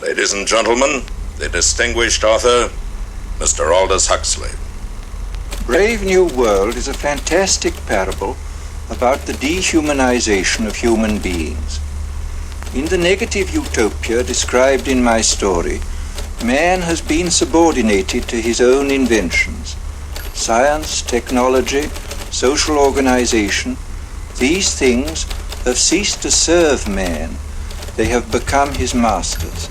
Ladies and gentlemen, the distinguished author, Mr. Aldous Huxley. Brave New World is a fantastic parable about the dehumanization of human beings. In the negative utopia described in my story, man has been subordinated to his own inventions. Science, technology, social organization, these things have ceased to serve man. They have become his masters.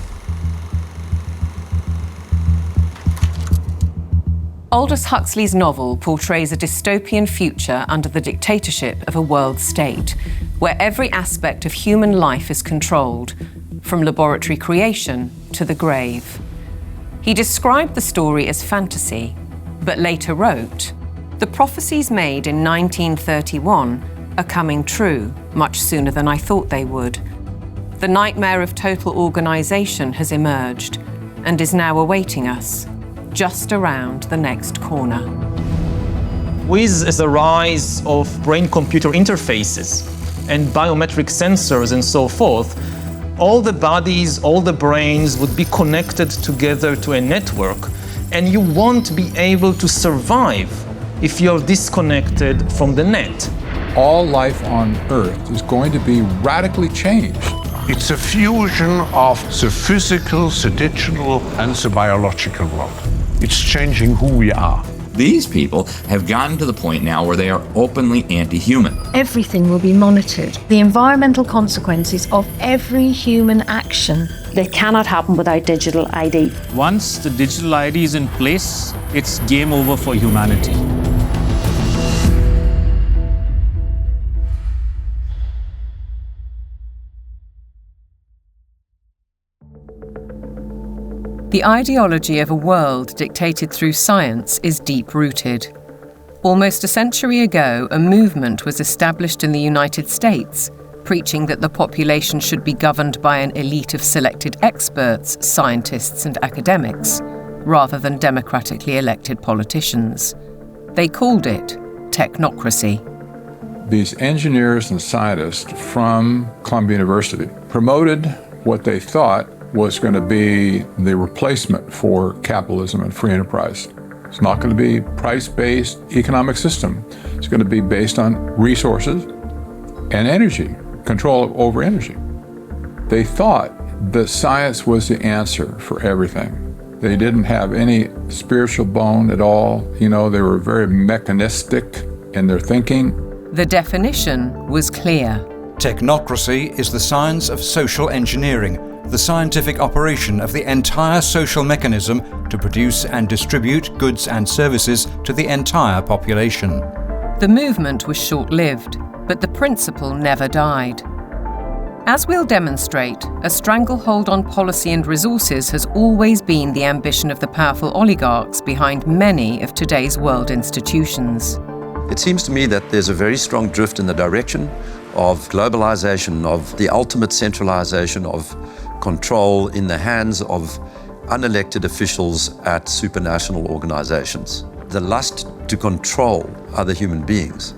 Aldous Huxley's novel portrays a dystopian future under the dictatorship of a world state, where every aspect of human life is controlled, from laboratory creation to the grave. He described the story as fantasy, but later wrote, "The prophecies made in 1931 are coming true much sooner than I thought they would. The nightmare of total organisation has emerged and is now awaiting us, just around the next corner." With the rise of brain-computer interfaces and biometric sensors and so forth, all the bodies, all the brains would be connected together to a network, and you won't be able to survive if you're disconnected from the net. All life on Earth is going to be radically changed. It's a fusion of the physical, the digital, and the biological world. It's changing who we are. These people have gotten to the point now where they are openly anti-human. Everything will be monitored. The environmental consequences of every human action. They cannot happen without digital ID. Once the digital ID is in place, it's game over for humanity. The ideology of a world dictated through science is deep-rooted. Almost a century ago, a movement was established in the United States, preaching that the population should be governed by an elite of selected experts, scientists and academics, rather than democratically elected politicians. They called it technocracy. These engineers and scientists from Columbia University promoted what they thought was going to be the replacement for capitalism and free enterprise. It's not going to be price-based economic system. It's going to be based on resources and energy, control over energy. They thought that science was the answer for everything. They didn't have any spiritual bone at all. You know, they were very mechanistic in their thinking. The definition was clear. Technocracy is the science of social engineering, the scientific operation of the entire social mechanism to produce and distribute goods and services to the entire population. The movement was short-lived, but the principle never died. As we'll demonstrate, a stranglehold on policy and resources has always been the ambition of the powerful oligarchs behind many of today's world institutions. It seems to me that there's a very strong drift in the direction of globalization, of the ultimate centralization of control in the hands of unelected officials at supranational organizations. The lust to control other human beings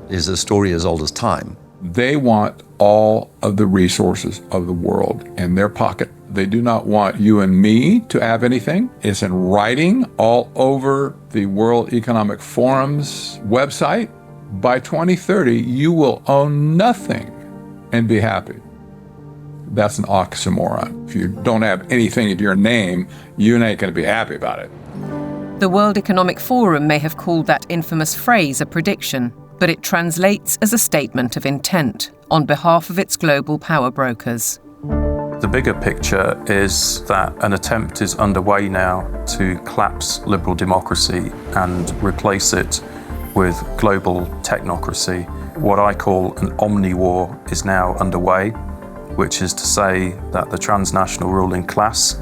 is a story as old as time. They want all of the resources of the world in their pocket. They do not want you and me to have anything. It's in writing all over the World Economic Forum's website. By 2030, you will own nothing and be happy. That's an oxymoron. If you don't have anything in your name, you ain't going to be happy about it. The World Economic Forum may have called that infamous phrase a prediction, but it translates as a statement of intent on behalf of its global power brokers. The bigger picture is that an attempt is underway now to collapse liberal democracy and replace it with global technocracy. What I call an omni-war is now underway, which is to say that the transnational ruling class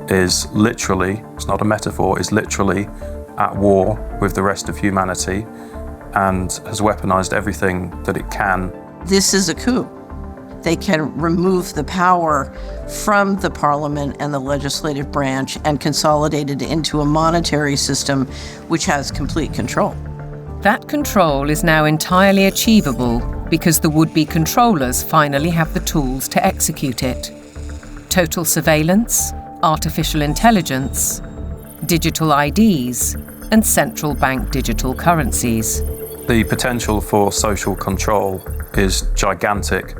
is literally, it's not a metaphor, is literally at war with the rest of humanity and has weaponized everything that it can. This is a coup. They can remove the power from the parliament and the legislative branch and consolidate it into a monetary system which has complete control. That control is now entirely achievable because the would-be controllers finally have the tools to execute it. Total surveillance, artificial intelligence, digital IDs, and central bank digital currencies. The potential for social control is gigantic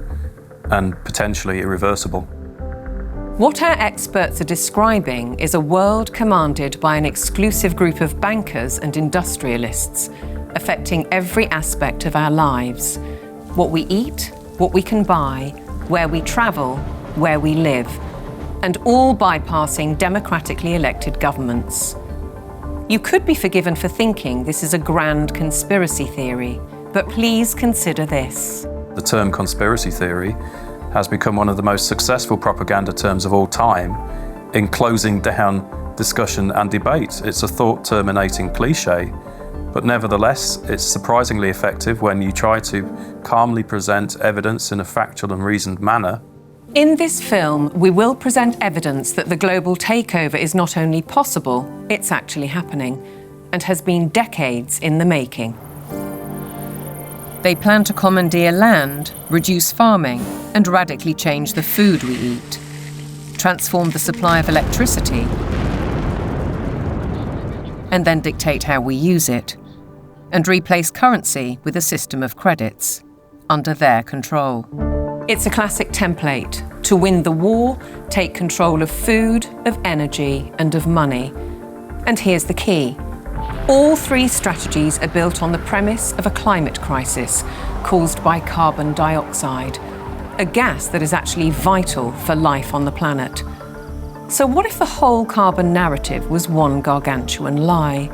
and potentially irreversible. What our experts are describing is a world commanded by an exclusive group of bankers and industrialists, affecting every aspect of our lives. What we eat, what we can buy, where we travel, where we live, and all bypassing democratically elected governments. You could be forgiven for thinking this is a grand conspiracy theory, but please consider this. The term conspiracy theory has become one of the most successful propaganda terms of all time in closing down discussion and debate. It's a thought-terminating cliche, but nevertheless, it's surprisingly effective when you try to calmly present evidence in a factual and reasoned manner. In this film, we will present evidence that the global takeover is not only possible, it's actually happening, and has been decades in the making. They plan to commandeer land, reduce farming, and radically change the food we eat, transform the supply of electricity, and then dictate how we use it, and replace currency with a system of credits under their control. It's a classic template to win the war, take control of food, of energy, and of money. And here's the key. All three strategies are built on the premise of a climate crisis caused by carbon dioxide, a gas that is actually vital for life on the planet. So what if the whole carbon narrative was one gargantuan lie?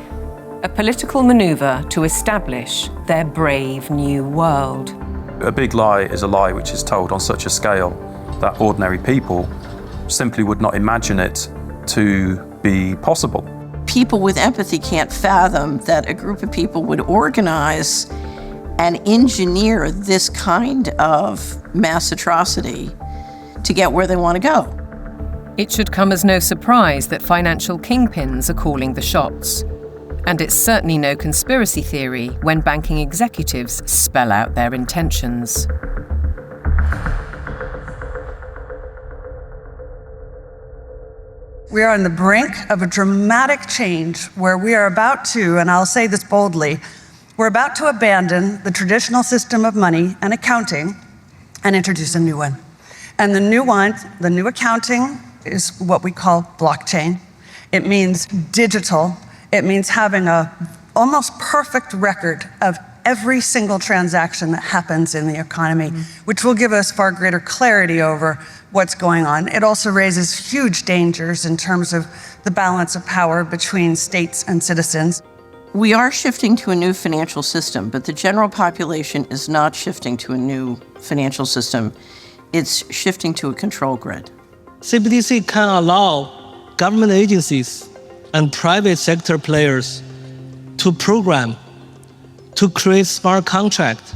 A political maneuver to establish their brave new world. A big lie is a lie which is told on such a scale that ordinary people simply would not imagine it to be possible. People with empathy can't fathom that a group of people would organize and engineer this kind of mass atrocity to get where they want to go. It should come as no surprise that financial kingpins are calling the shots. And it's certainly no conspiracy theory when banking executives spell out their intentions. We are on the brink of a dramatic change where we are about to, and I'll say this boldly, we're about to abandon the traditional system of money and accounting and introduce a new one. And the new accounting is what we call blockchain. It means digital. It means having an almost perfect record of every single transaction that happens in the economy, which will give us far greater clarity over what's going on. It also raises huge dangers in terms of the balance of power between states and citizens. We are shifting to a new financial system, but the general population is not shifting to a new financial system. It's shifting to a control grid. CBDC can allow government agencies and private sector players to program, to create smart contracts,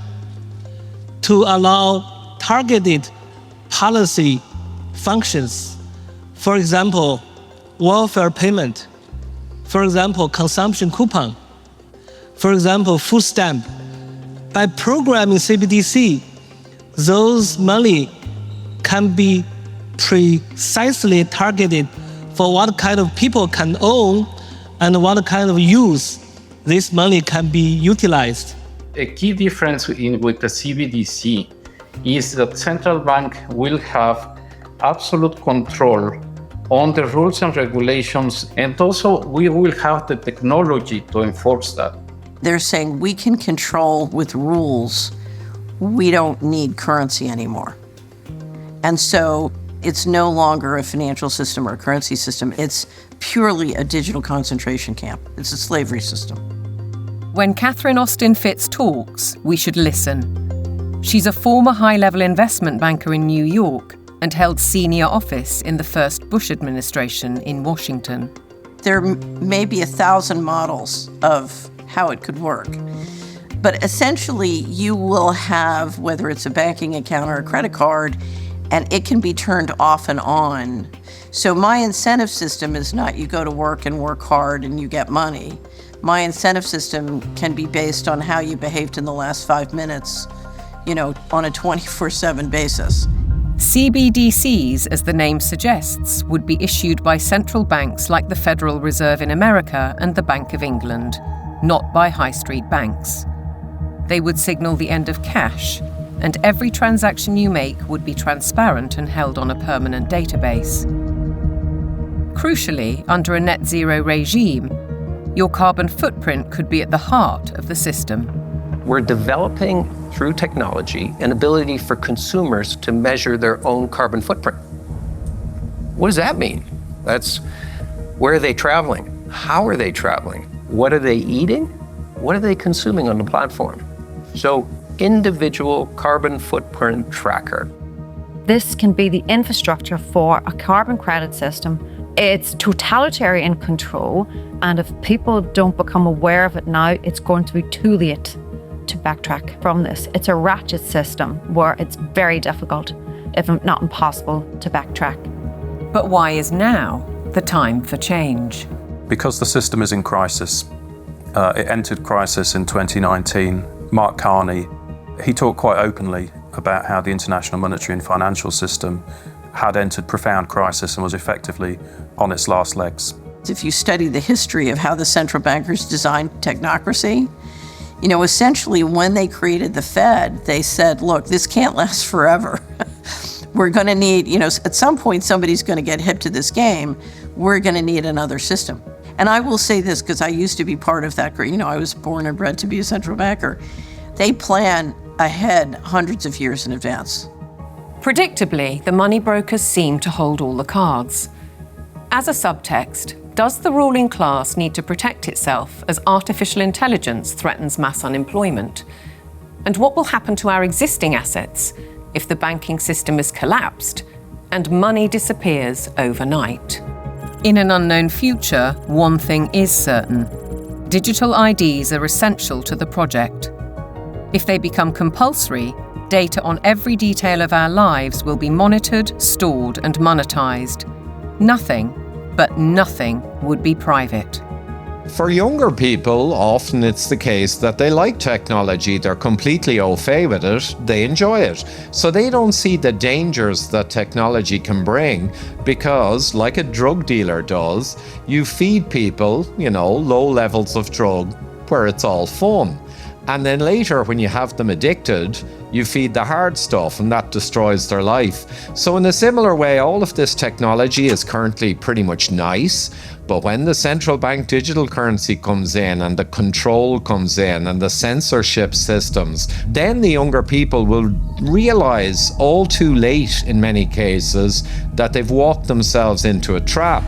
to allow targeted policy functions. For example, welfare payment. For example, consumption coupon. For example, food stamp. By programming CBDC, those money can be precisely targeted for what kind of people can own and what kind of use this money can be utilized. A key difference with the CBDC is that central bank will have absolute control on the rules and regulations, and also we will have the technology to enforce that. They're saying we can control with rules. We don't need currency anymore. And so it's no longer a financial system or a currency system. It's purely a digital concentration camp. It's a slavery system. When Catherine Austin Fitts talks, we should listen. She's a former high-level investment banker in New York and held senior office in the first Bush administration in Washington. There may be 1,000 models of how it could work. But essentially, you will have, whether it's a banking account or a credit card, and it can be turned off and on. So my incentive system is not you go to work and work hard and you get money. My incentive system can be based on how you behaved in the last 5 minutes, on a 24/7 basis. CBDCs, as the name suggests, would be issued by central banks like the Federal Reserve in America and the Bank of England, not by high street banks. They would signal the end of cash, and every transaction you make would be transparent and held on a permanent database. Crucially, under a net zero regime, your carbon footprint could be at the heart of the system. We're developing, through technology, an ability for consumers to measure their own carbon footprint. What does that mean? That's where are they traveling? How are they traveling? What are they eating? What are they consuming on the platform? So, individual carbon footprint tracker. This can be the infrastructure for a carbon credit system. It's totalitarian control, and if people don't become aware of it now, it's going to be too late to backtrack from this. It's a ratchet system where it's very difficult, if not impossible, to backtrack. But why is now the time for change? Because the system is in crisis. It entered crisis in 2019. Mark Carney, he talked quite openly about how the international monetary and financial system had entered profound crisis and was effectively on its last legs. If you study the history of how the central bankers designed technocracy, essentially when they created the Fed, they said, look, this can't last forever. We're going to need, at some point somebody's going to get hip to this game. We're going to need another system. And I will say this because I used to be part of that group. I was born and bred to be a central banker. They plan ahead hundreds of years in advance. Predictably, the money brokers seem to hold all the cards. As a subtext, does the ruling class need to protect itself as artificial intelligence threatens mass unemployment? And what will happen to our existing assets if the banking system is collapsed and money disappears overnight? In an unknown future, one thing is certain. Digital IDs are essential to the project. If they become compulsory, data on every detail of our lives will be monitored, stored, and monetized. Nothing, but nothing, would be private. For younger people, often it's the case that they like technology, they're completely au fait with it, they enjoy it. So they don't see the dangers that technology can bring because, like a drug dealer does, you feed people, low levels of drug where it's all fun. And then later, when you have them addicted, you feed the hard stuff and that destroys their life. So in a similar way, all of this technology is currently pretty much nice, but when the central bank digital currency comes in and the control comes in and the censorship systems, then the younger people will realize all too late in many cases that they've walked themselves into a trap.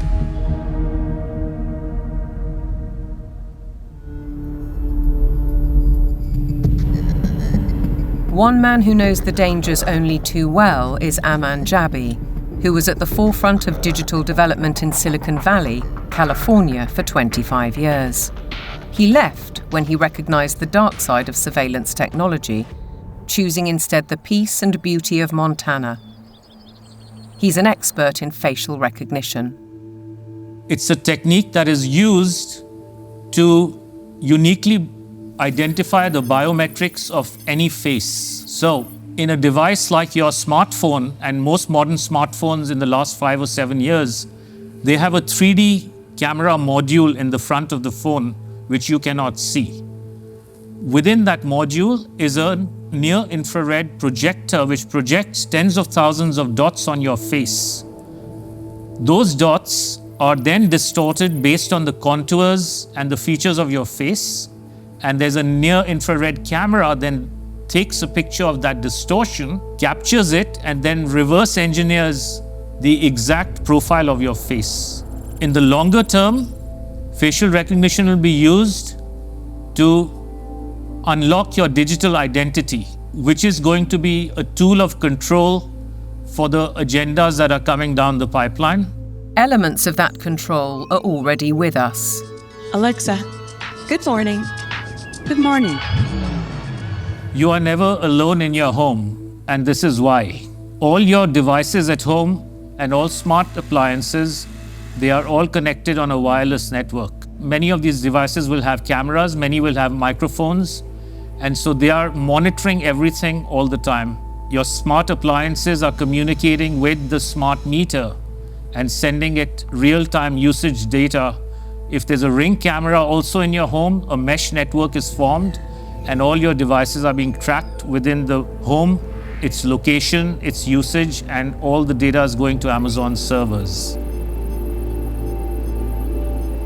One man who knows the dangers only too well is Aman Jabi, who was at the forefront of digital development in Silicon Valley, California, for 25 years. He left when he recognized the dark side of surveillance technology, choosing instead the peace and beauty of Montana. He's an expert in facial recognition. It's a technique that is used to uniquely identify the biometrics of any face. So, in a device like your smartphone, and most modern smartphones in the last 5 or 7 years, they have a 3D camera module in the front of the phone, which you cannot see. Within that module is a near-infrared projector, which projects tens of thousands of dots on your face. Those dots are then distorted based on the contours and the features of your face. And there's a near-infrared camera then takes a picture of that distortion, captures it, and then reverse engineers the exact profile of your face. In the longer term, facial recognition will be used to unlock your digital identity, which is going to be a tool of control for the agendas that are coming down the pipeline. Elements of that control are already with us. Alexa, good morning. Good morning. You are never alone in your home, and this is why. All your devices at home and all smart appliances, they are all connected on a wireless network. Many of these devices will have cameras, many will have microphones, and so they are monitoring everything all the time. Your smart appliances are communicating with the smart meter and sending it real-time usage data. If there's a Ring camera also in your home, a mesh network is formed and all your devices are being tracked within the home, its location, its usage, and all the data is going to Amazon servers.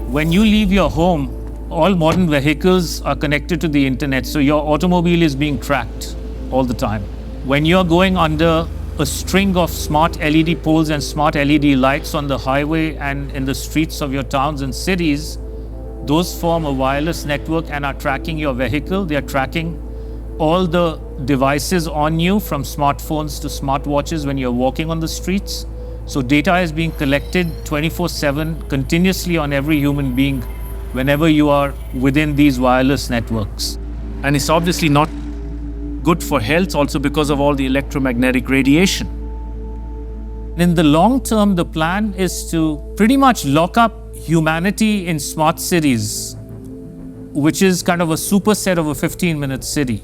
When you leave your home, all modern vehicles are connected to the internet, so your automobile is being tracked all the time. When you're going under a string of smart LED poles and smart LED lights on the highway and in the streets of your towns and cities, those form a wireless network and are tracking your vehicle. They are tracking all the devices on you, from smartphones to smartwatches when you're walking on the streets. So data is being collected 24/7 continuously on every human being whenever you are within these wireless networks. And it's obviously not good for health also because of all the electromagnetic radiation. In the long term, the plan is to pretty much lock up humanity in smart cities, which is kind of a superset of a 15-minute city.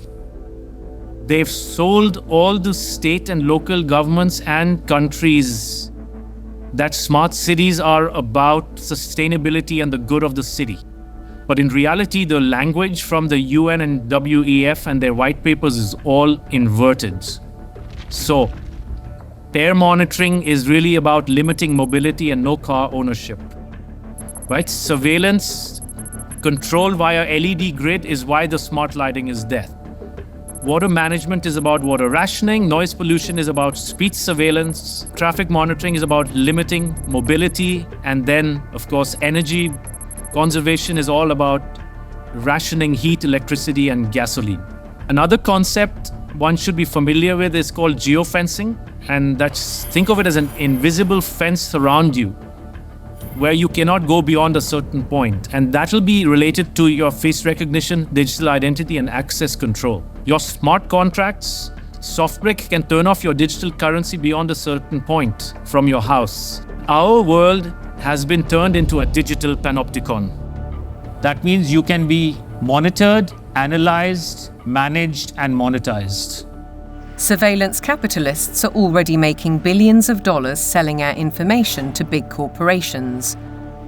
They've sold all the state and local governments and countries that smart cities are about sustainability and the good of the city. But in reality, the language from the UN and WEF and their white papers is all inverted. So, air monitoring is really about limiting mobility and no car ownership. Right? Surveillance, control via LED grid is why the smart lighting is there. Water management is about water rationing, noise pollution is about speed surveillance, traffic monitoring is about limiting mobility, and then, of course, energy conservation is all about rationing heat, electricity, and gasoline. Another concept one should be familiar with is called geofencing, and think of it as an invisible fence around you where you cannot go beyond a certain point, and that will be related to your face recognition, digital identity, and access control. Your smart contracts, SoftBrick can turn off your digital currency beyond a certain point from your house. Our world has been turned into a digital panopticon. That means you can be monitored, analyzed, managed, and monetized. Surveillance capitalists are already making billions of dollars selling our information to big corporations,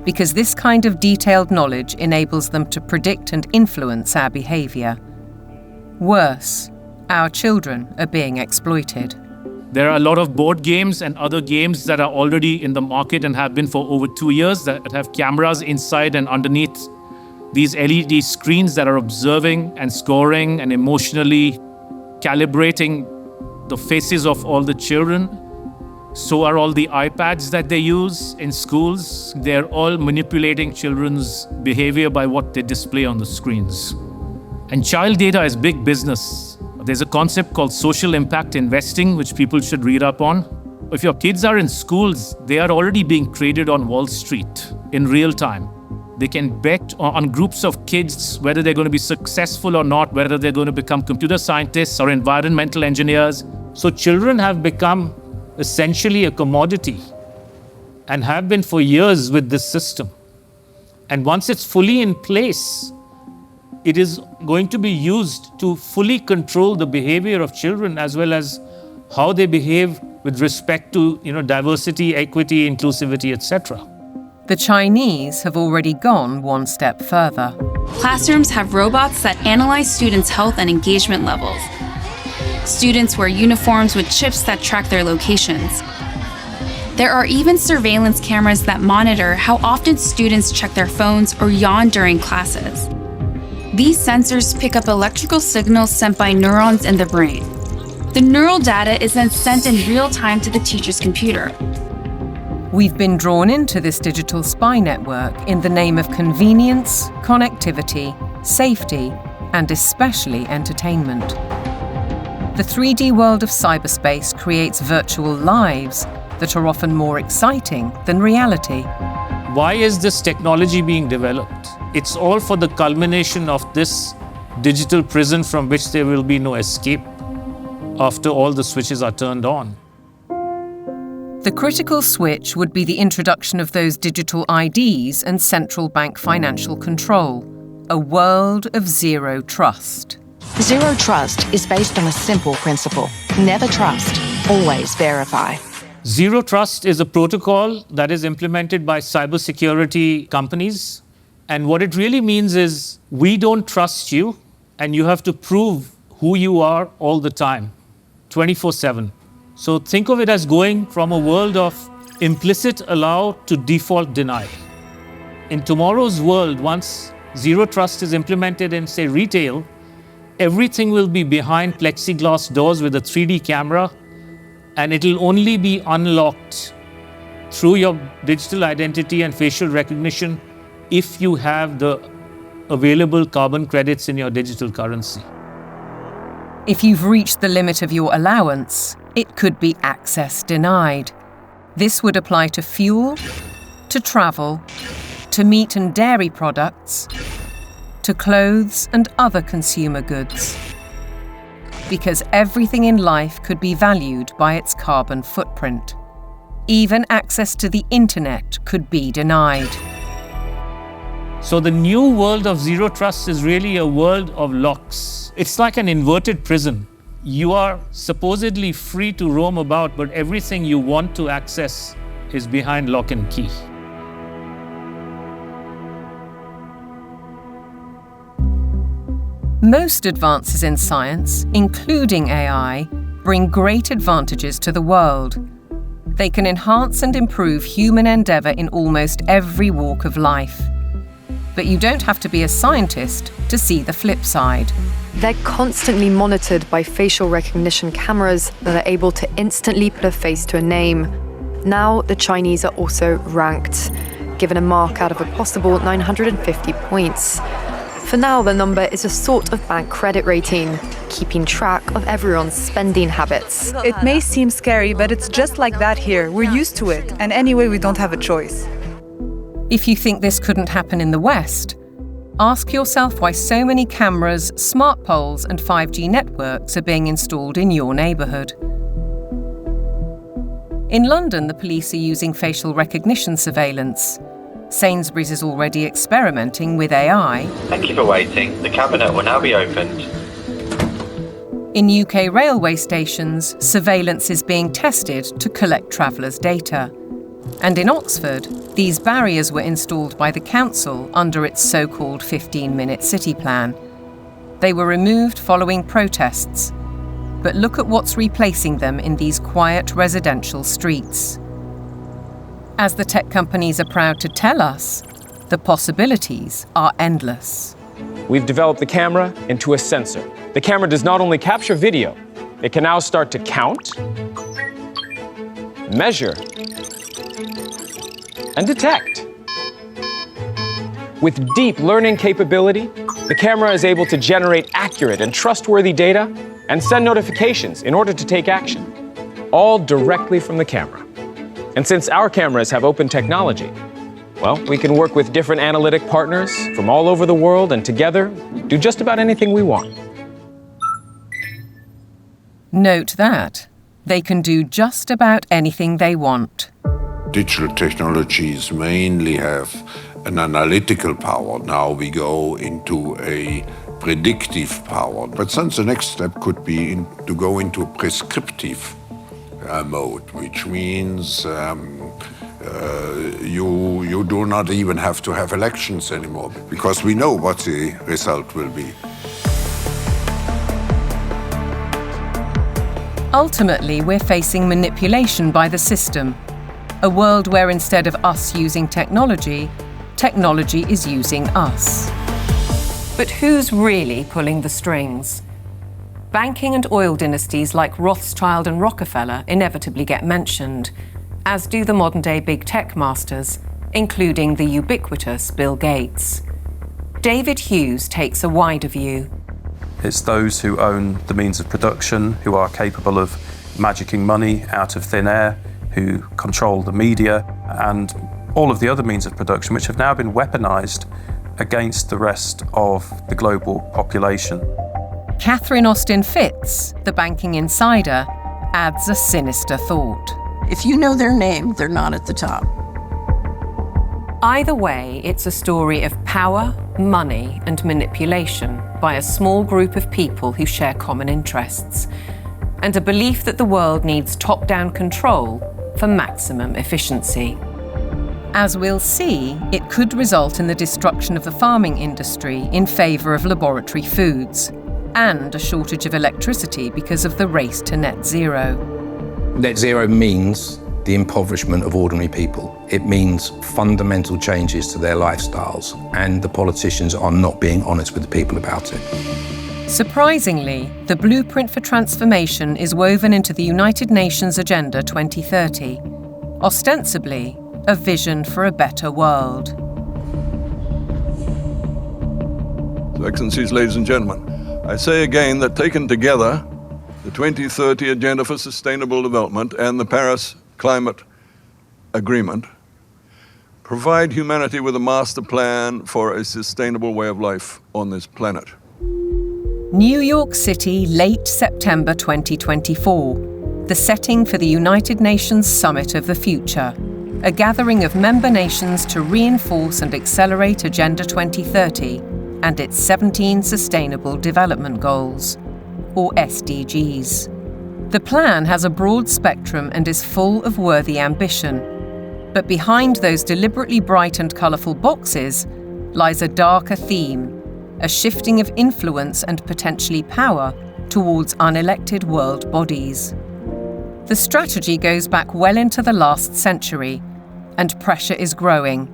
because this kind of detailed knowledge enables them to predict and influence our behavior. Worse, our children are being exploited. There are a lot of board games and other games that are already in the market and have been for over 2 years that have cameras inside and underneath these LED screens that are observing and scoring and emotionally calibrating the faces of all the children. So are all the iPads that they use in schools. They're all manipulating children's behavior by what they display on the screens. And child data is big business. There's a concept called social impact investing, which people should read up on. If your kids are in schools, they are already being traded on Wall Street in real time. They can bet on groups of kids whether they're going to be successful or not, whether they're going to become computer scientists or environmental engineers. So children have become essentially a commodity and have been for years with this system. And once it's fully in place, it is going to be used to fully control the behavior of children as well as how they behave with respect to, diversity, equity, inclusivity, etc. The Chinese have already gone one step further. Classrooms have robots that analyze students' health and engagement levels. Students wear uniforms with chips that track their locations. There are even surveillance cameras that monitor how often students check their phones or yawn during classes. These sensors pick up electrical signals sent by neurons in the brain. The neural data is then sent in real time to the teacher's computer. We've been drawn into this digital spy network in the name of convenience, connectivity, safety, and especially entertainment. The 3D world of cyberspace creates virtual lives that are often more exciting than reality. Why is this technology being developed? It's all for the culmination of this digital prison from which there will be no escape after all the switches are turned on. The critical switch would be the introduction of those digital IDs and central bank financial control, a world of zero trust. Zero trust is based on a simple principle. Never trust, always verify. Zero trust is a protocol that is implemented by cybersecurity companies. And what it really means is we don't trust you, and you have to prove who you are all the time, 24/7. So think of it as going from a world of implicit allow to default deny. In tomorrow's world, once zero trust is implemented in, say, retail, everything will be behind plexiglass doors with a 3D camera, and it'll only be unlocked through your digital identity and facial recognition if you have the available carbon credits in your digital currency. If you've reached the limit of your allowance, it could be access denied. This would apply to fuel, to travel, to meat and dairy products, to clothes and other consumer goods. Because everything in life could be valued by its carbon footprint. Even access to the internet could be denied. So the new world of zero trust is really a world of locks. It's like an inverted prison. You are supposedly free to roam about, but everything you want to access is behind lock and key. Most advances in science, including AI, bring great advantages to the world. They can enhance and improve human endeavour in almost every walk of life. But you don't have to be a scientist to see the flip side. They're constantly monitored by facial recognition cameras that are able to instantly put a face to a name. Now the Chinese are also ranked, given a mark out of a possible 950 points. For now, the number is a sort of bank credit rating, keeping track of everyone's spending habits. It may seem scary, but it's just like that here. We're used to it, and anyway, we don't have a choice. If you think this couldn't happen in the West, ask yourself why so many cameras, smart poles, and 5G networks are being installed in your neighbourhood. In London, the police are using facial recognition surveillance. Sainsbury's is already experimenting with AI. Thank you for waiting. The cabinet will now be opened. In UK railway stations, surveillance is being tested to collect travellers' data. And in Oxford, these barriers were installed by the council under its so-called 15-minute city plan. They were removed following protests. But look at what's replacing them in these quiet residential streets. As the tech companies are proud to tell us, the possibilities are endless. We've developed the camera into a sensor. The camera does not only capture video, it can now start to count, measure, and detect. With deep learning capability, the camera is able to generate accurate and trustworthy data and send notifications in order to take action, all directly from the camera. And since our cameras have open technology, well, we can work with different analytic partners from all over the world and together do just about anything we want. Note that they can do just about anything they want. Digital technologies mainly have an analytical power. Now we go into a predictive power. But since the next step could be to go into a prescriptive mode, which means you do not even have to have elections anymore, because we know what the result will be. Ultimately, we're facing manipulation by the system, a world where instead of us using technology, technology is using us. But who's really pulling the strings? Banking and oil dynasties like Rothschild and Rockefeller inevitably get mentioned, as do the modern-day big tech masters, including the ubiquitous Bill Gates. David Hughes takes a wider view. It's those who own the means of production, who are capable of magicking money out of thin air, who control the media, and all of the other means of production, which have now been weaponized against the rest of the global population. Catherine Austin Fitz, the banking insider, adds a sinister thought. If you know their name, they're not at the top. Either way, it's a story of power, money, and manipulation by a small group of people who share common interests, and a belief that the world needs top-down control for maximum efficiency. As we'll see, it could result in the destruction of the farming industry in favour of laboratory foods, and a shortage of electricity because of the race to net zero. Net zero means the impoverishment of ordinary people. It means fundamental changes to their lifestyles, and the politicians are not being honest with the people about it. Surprisingly, the blueprint for transformation is woven into the United Nations Agenda 2030, ostensibly a vision for a better world. Excellencies, ladies and gentlemen, I say again that taken together, the 2030 Agenda for Sustainable Development and the Paris Climate Agreement provide humanity with a master plan for a sustainable way of life on this planet. New York City, late September 2024, the setting for the United Nations Summit of the Future, a gathering of member nations to reinforce and accelerate Agenda 2030 and its 17 Sustainable Development Goals, or SDGs. The plan has a broad spectrum and is full of worthy ambition. But behind those deliberately bright and colourful boxes lies a darker theme, a shifting of influence and potentially power towards unelected world bodies. The strategy goes back well into the last century, and pressure is growing,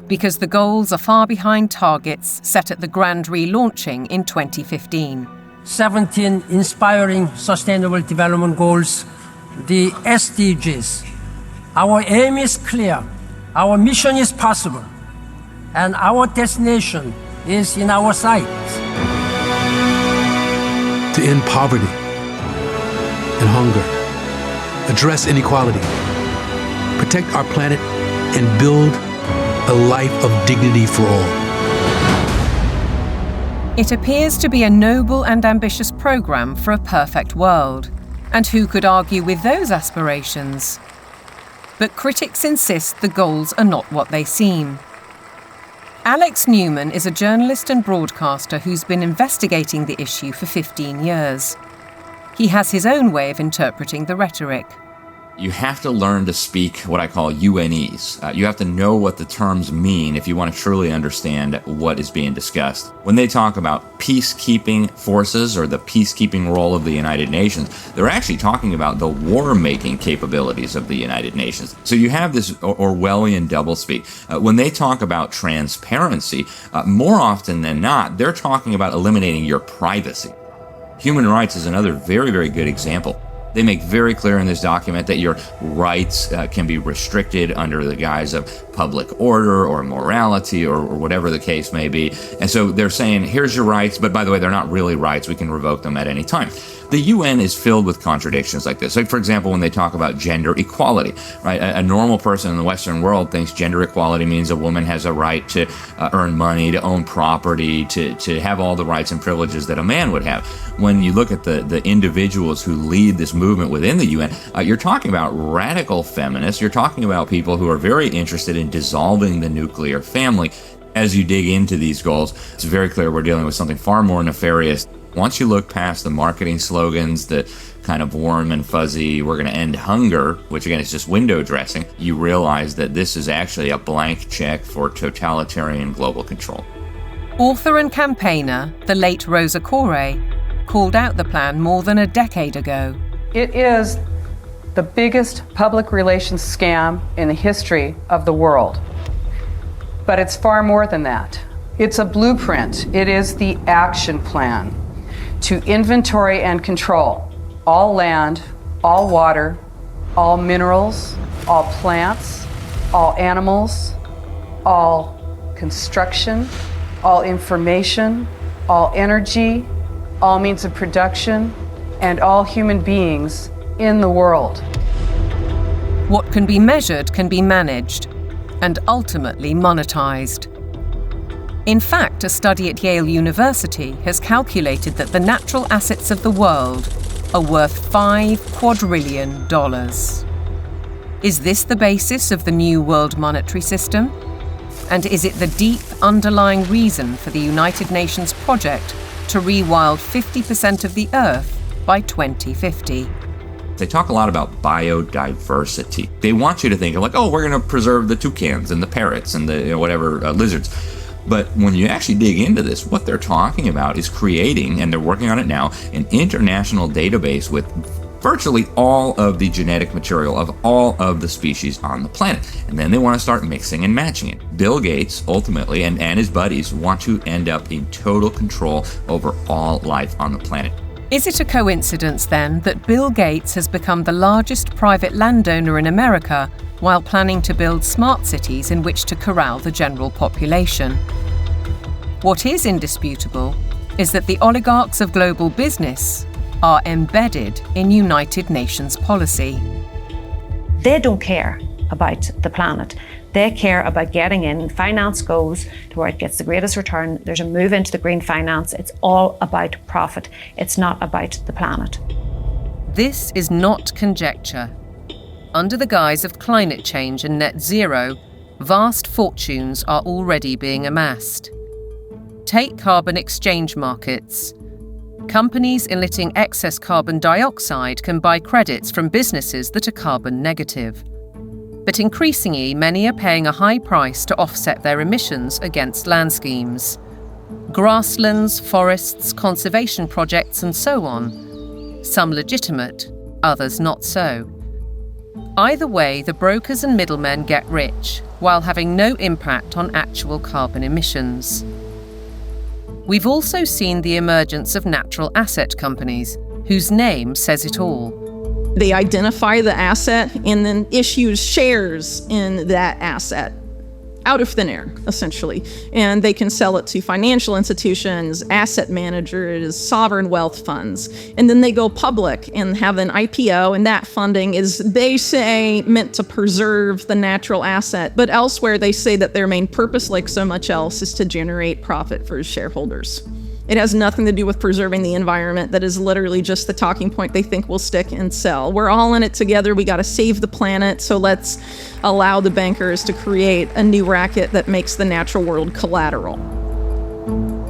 because the goals are far behind targets set at the grand relaunching in 2015. 17 inspiring Sustainable Development Goals, the SDGs. Our aim is clear, our mission is possible, and our destination is in our sights. To end poverty and hunger, address inequality, protect our planet, and build a life of dignity for all. It appears to be a noble and ambitious programme for a perfect world. And who could argue with those aspirations? But critics insist the goals are not what they seem. Alex Newman is a journalist and broadcaster who's been investigating the issue for 15 years. He has his own way of interpreting the rhetoric. You have to learn to speak what I call UNEs. You have to know what the terms mean if you want to truly understand what is being discussed. When they talk about peacekeeping forces or the peacekeeping role of the United Nations, they're actually talking about the war-making capabilities of the United Nations. So you have this Orwellian doublespeak. When they talk about transparency, more often than not, they're talking about eliminating your privacy. Human rights is another very, very good example. They make very clear in this document that your rights can be restricted under the guise of public order or morality or whatever the case may be. And so they're saying, here's your rights, but by the way, they're not really rights. We can revoke them at any time. The UN is filled with contradictions like this. Like, for example, when they talk about gender equality, right? A normal person in the Western world thinks gender equality means a woman has a right to earn money, to own property, to have all the rights and privileges that a man would have. When you look at the individuals who lead this movement within the UN, you're talking about radical feminists. You're talking about people who are very interested in dissolving the nuclear family. As you dig into these goals, it's very clear we're dealing with something far more nefarious. Once you look past the marketing slogans, the kind of warm and fuzzy, we're going to end hunger, which again is just window dressing, you realize that this is actually a blank check for totalitarian global control. Author and campaigner, the late Rosa Koire, called out the plan more than a decade ago. It is the biggest public relations scam in the history of the world. But it's far more than that. It's a blueprint. It is the action plan to inventory and control all land, all water, all minerals, all plants, all animals, all construction, all information, all energy, all means of production, and all human beings in the world. What can be measured can be managed and ultimately monetized. In fact, a study at Yale University has calculated that the natural assets of the world are worth $5 quadrillion. Is this the basis of the new world monetary system? And is it the deep underlying reason for the United Nations project to rewild 50% of the Earth by 2050? They talk a lot about biodiversity. They want you to think of like, oh, we're going to preserve the toucans and the parrots and the lizards. But when you actually dig into this, what they're talking about is creating, and they're working on it now, an international database with virtually all of the genetic material of all of the species on the planet. And then they want to start mixing and matching it. Bill Gates, ultimately, and his buddies want to end up in total control over all life on the planet. Is it a coincidence, then, that Bill Gates has become the largest private landowner in America while planning to build smart cities in which to corral the general population? What is indisputable is that the oligarchs of global business are embedded in United Nations policy. They don't care about the planet. They care about getting in. Finance goes to where it gets the greatest return. There's a move into the green finance. It's all about profit. It's not about the planet. This is not conjecture. Under the guise of climate change and net zero, vast fortunes are already being amassed. Take carbon exchange markets. Companies emitting excess carbon dioxide can buy credits from businesses that are carbon negative. But increasingly, many are paying a high price to offset their emissions against land schemes. Grasslands, forests, conservation projects, and so on. Some legitimate, others not so. Either way, the brokers and middlemen get rich, while having no impact on actual carbon emissions. We've also seen the emergence of natural asset companies, whose name says it all. They identify the asset and then issue shares in that asset out of thin air, essentially. And they can sell it to financial institutions, asset managers, sovereign wealth funds. And then they go public and have an IPO, and that funding is, they say, meant to preserve the natural asset. But elsewhere, they say that their main purpose, like so much else, is to generate profit for shareholders. It has nothing to do with preserving the environment. That is literally just the talking point they think will stick and sell. We're all in it together. We got to save the planet. So let's allow the bankers to create a new racket that makes the natural world collateral.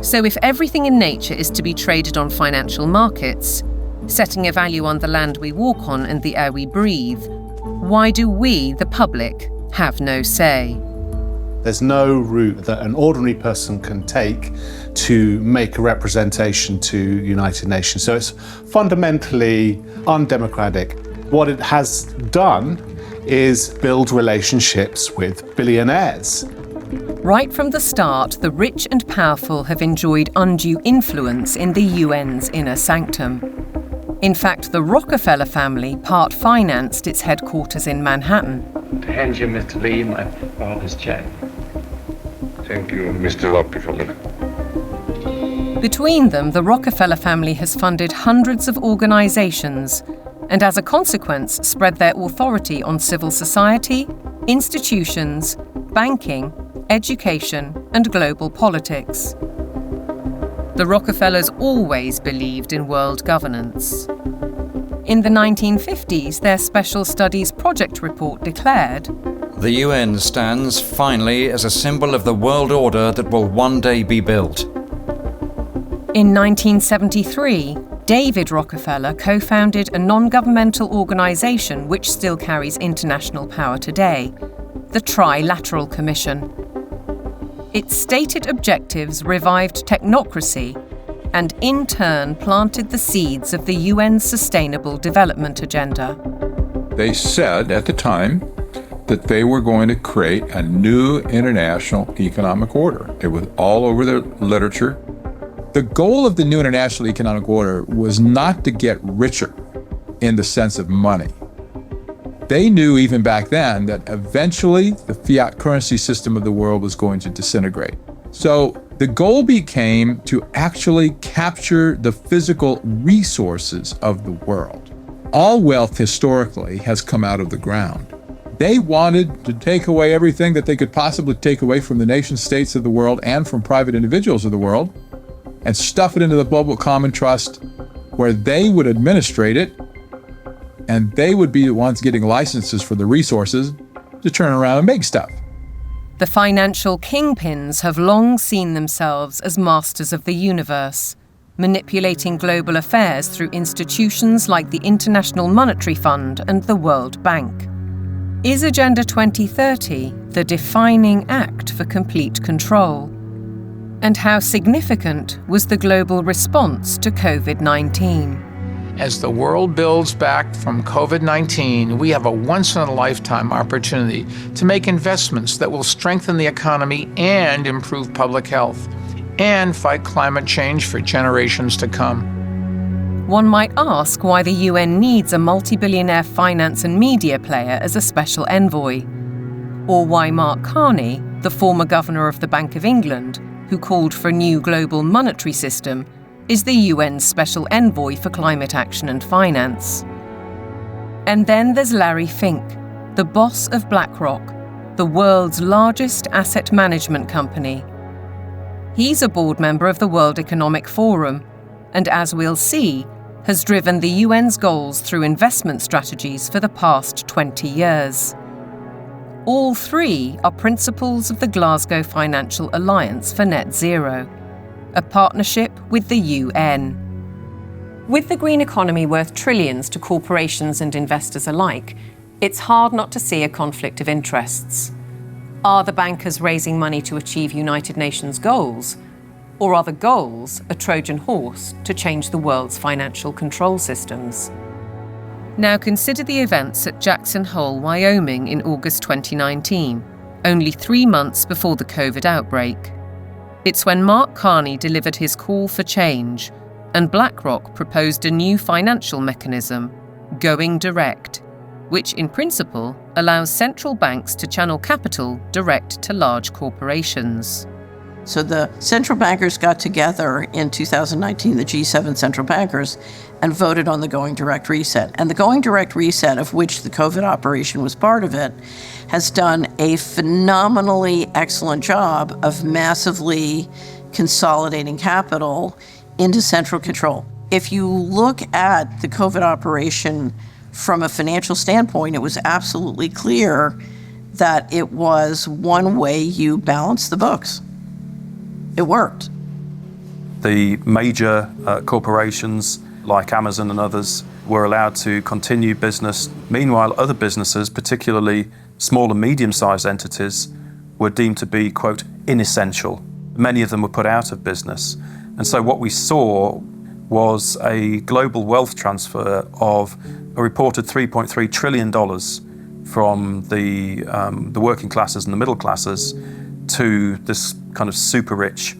So if everything in nature is to be traded on financial markets, setting a value on the land we walk on and the air we breathe, why do we, the public, have no say? There's no route that an ordinary person can take to make a representation to United Nations. So it's fundamentally undemocratic. What it has done is build relationships with billionaires. Right from the start, the rich and powerful have enjoyed undue influence in the UN's inner sanctum. In fact, the Rockefeller family part-financed its headquarters in Manhattan. To hand you, Mr. Lee, my father's check. Thank you, Mr. Rockefeller. Between them, the Rockefeller family has funded hundreds of organizations and, as a consequence, spread their authority on civil society, institutions, banking, education, and global politics. The Rockefellers always believed in world governance. In the 1950s, their Special Studies Project report declared, "The UN stands, finally, as a symbol of the world order that will one day be built." In 1973, David Rockefeller co-founded a non-governmental organization which still carries international power today, the Trilateral Commission. Its stated objectives revived technocracy and in turn planted the seeds of the UN's Sustainable Development Agenda. They said at the time that they were going to create a new international economic order. It was all over the literature. The goal of the new international economic order was not to get richer in the sense of money. They knew even back then that eventually the fiat currency system of the world was going to disintegrate. So the goal became to actually capture the physical resources of the world. All wealth historically has come out of the ground. They wanted to take away everything that they could possibly take away from the nation states of the world and from private individuals of the world and stuff it into the global common trust where they would administrate it and they would be the ones getting licenses for the resources to turn around and make stuff. The financial kingpins have long seen themselves as masters of the universe, manipulating global affairs through institutions like the International Monetary Fund and the World Bank. Is Agenda 2030 the defining act for complete control? And how significant was the global response to COVID-19? As the world builds back from COVID-19, we have a once-in-a-lifetime opportunity to make investments that will strengthen the economy and improve public health, and fight climate change for generations to come. One might ask why the UN needs a multi-billionaire finance and media player as a special envoy, or why Mark Carney, the former governor of the Bank of England, who called for a new global monetary system, is the UN's special envoy for climate action and finance. And then there's Larry Fink, the boss of BlackRock, the world's largest asset management company. He's a board member of the World Economic Forum, and as we'll see, has driven the UN's goals through investment strategies for the past 20 years. All three are principles of the Glasgow Financial Alliance for Net Zero, a partnership with the UN. With the green economy worth trillions to corporations and investors alike, it's hard not to see a conflict of interests. Are the bankers raising money to achieve United Nations goals? Or are the goals a Trojan horse to change the world's financial control systems? Now consider the events at Jackson Hole, Wyoming in August 2019, only 3 months before the COVID outbreak. It's when Mark Carney delivered his call for change, and BlackRock proposed a new financial mechanism, Going Direct, which in principle allows central banks to channel capital direct to large corporations. So the central bankers got together in 2019, the G7 central bankers, and voted on the Going Direct Reset. And the Going Direct Reset, of which the COVID operation was part of it, has done a phenomenally excellent job of massively consolidating capital into central control. If you look at the COVID operation from a financial standpoint, it was absolutely clear that it was one way you balance the books. It worked. The major corporations like Amazon and others were allowed to continue business. Meanwhile, other businesses, particularly small and medium-sized entities, were deemed to be, quote, inessential. Many of them were put out of business. And so what we saw was a global wealth transfer of a reported $3.3 trillion from the working classes and the middle classes to this kind of super rich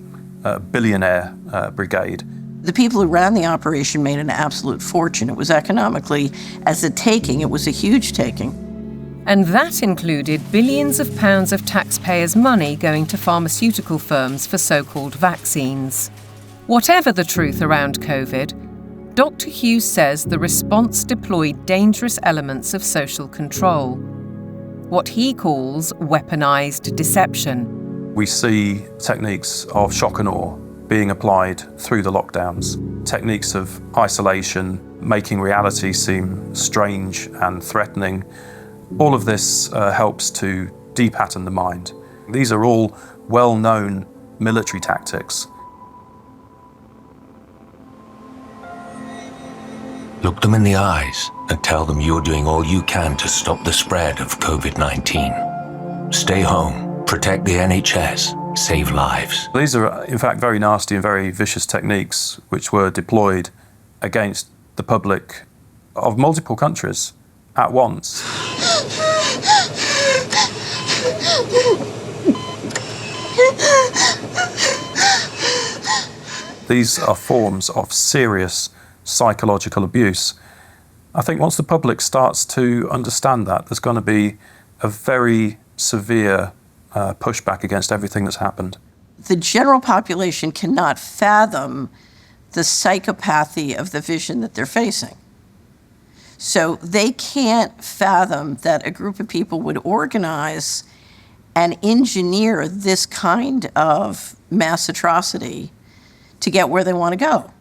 billionaire brigade. The people who ran the operation made an absolute fortune. It was economically, as a taking, it was a huge taking. And that included billions of pounds of taxpayers' money going to pharmaceutical firms for so-called vaccines. Whatever the truth around COVID, Dr. Hughes says the response deployed dangerous elements of social control, what he calls weaponized deception. We see techniques of shock and awe being applied through the lockdowns, techniques of isolation, making reality seem strange and threatening. All of this helps to depattern the mind. These are all well-known military tactics. Look them in the eyes and tell them you're doing all you can to stop the spread of COVID-19. Stay home, protect the NHS, save lives. These are, in fact, very nasty and very vicious techniques which were deployed against the public of multiple countries at once. These are forms of serious psychological abuse. I think once the public starts to understand that, there's going to be a very severe pushback against everything that's happened. The general population cannot fathom the psychopathy of the vision that they're facing. So they can't fathom that a group of people would organize and engineer this kind of mass atrocity to get where they want to go.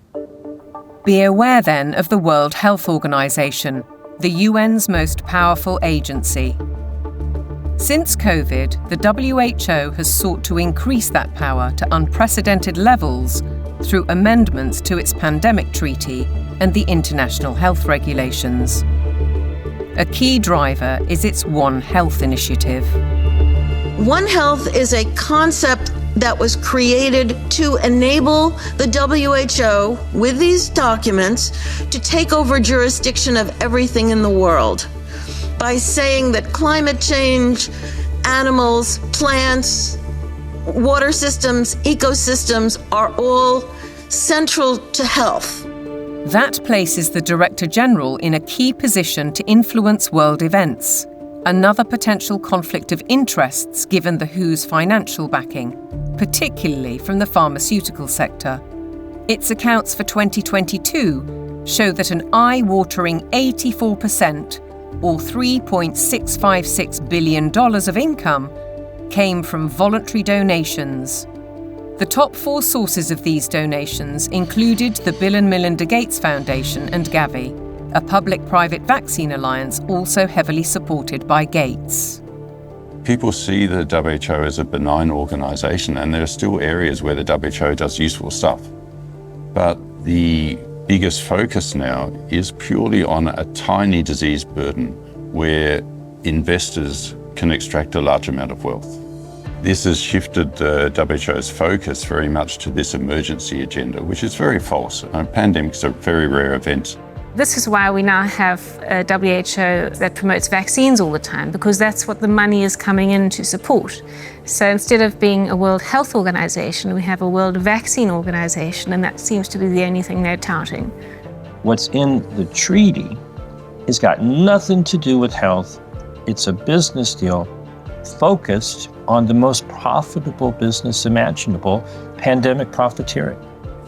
Be aware then of the World Health Organization, the UN's most powerful agency. Since COVID, the WHO has sought to increase that power to unprecedented levels through amendments to its pandemic treaty and the international health regulations. A key driver is its One Health initiative. One Health is a concept that was created to enable the WHO, with these documents, to take over jurisdiction of everything in the world by saying that climate change, animals, plants, water systems, ecosystems are all central to health. That places the Director General in a key position to influence world events, another potential conflict of interests given the WHO's financial backing, particularly from the pharmaceutical sector. Its accounts for 2022 show that an eye-watering 84%, or $3.656 billion of income, came from voluntary donations. The top 4 sources of these donations included the Bill and Melinda Gates Foundation and Gavi, a public-private vaccine alliance also heavily supported by Gates. People see the WHO as a benign organization, and there are still areas where the WHO does useful stuff. But the biggest focus now is purely on a tiny disease burden where investors can extract a large amount of wealth. This has shifted the WHO's focus very much to this emergency agenda, which is very false. Pandemics are very rare events. This is why we now have a WHO that promotes vaccines all the time, because that's what the money is coming in to support. So instead of being a World Health Organization, we have a World Vaccine Organization, and that seems to be the only thing they're touting. What's in the treaty has got nothing to do with health. It's a business deal focused on the most profitable business imaginable, pandemic profiteering.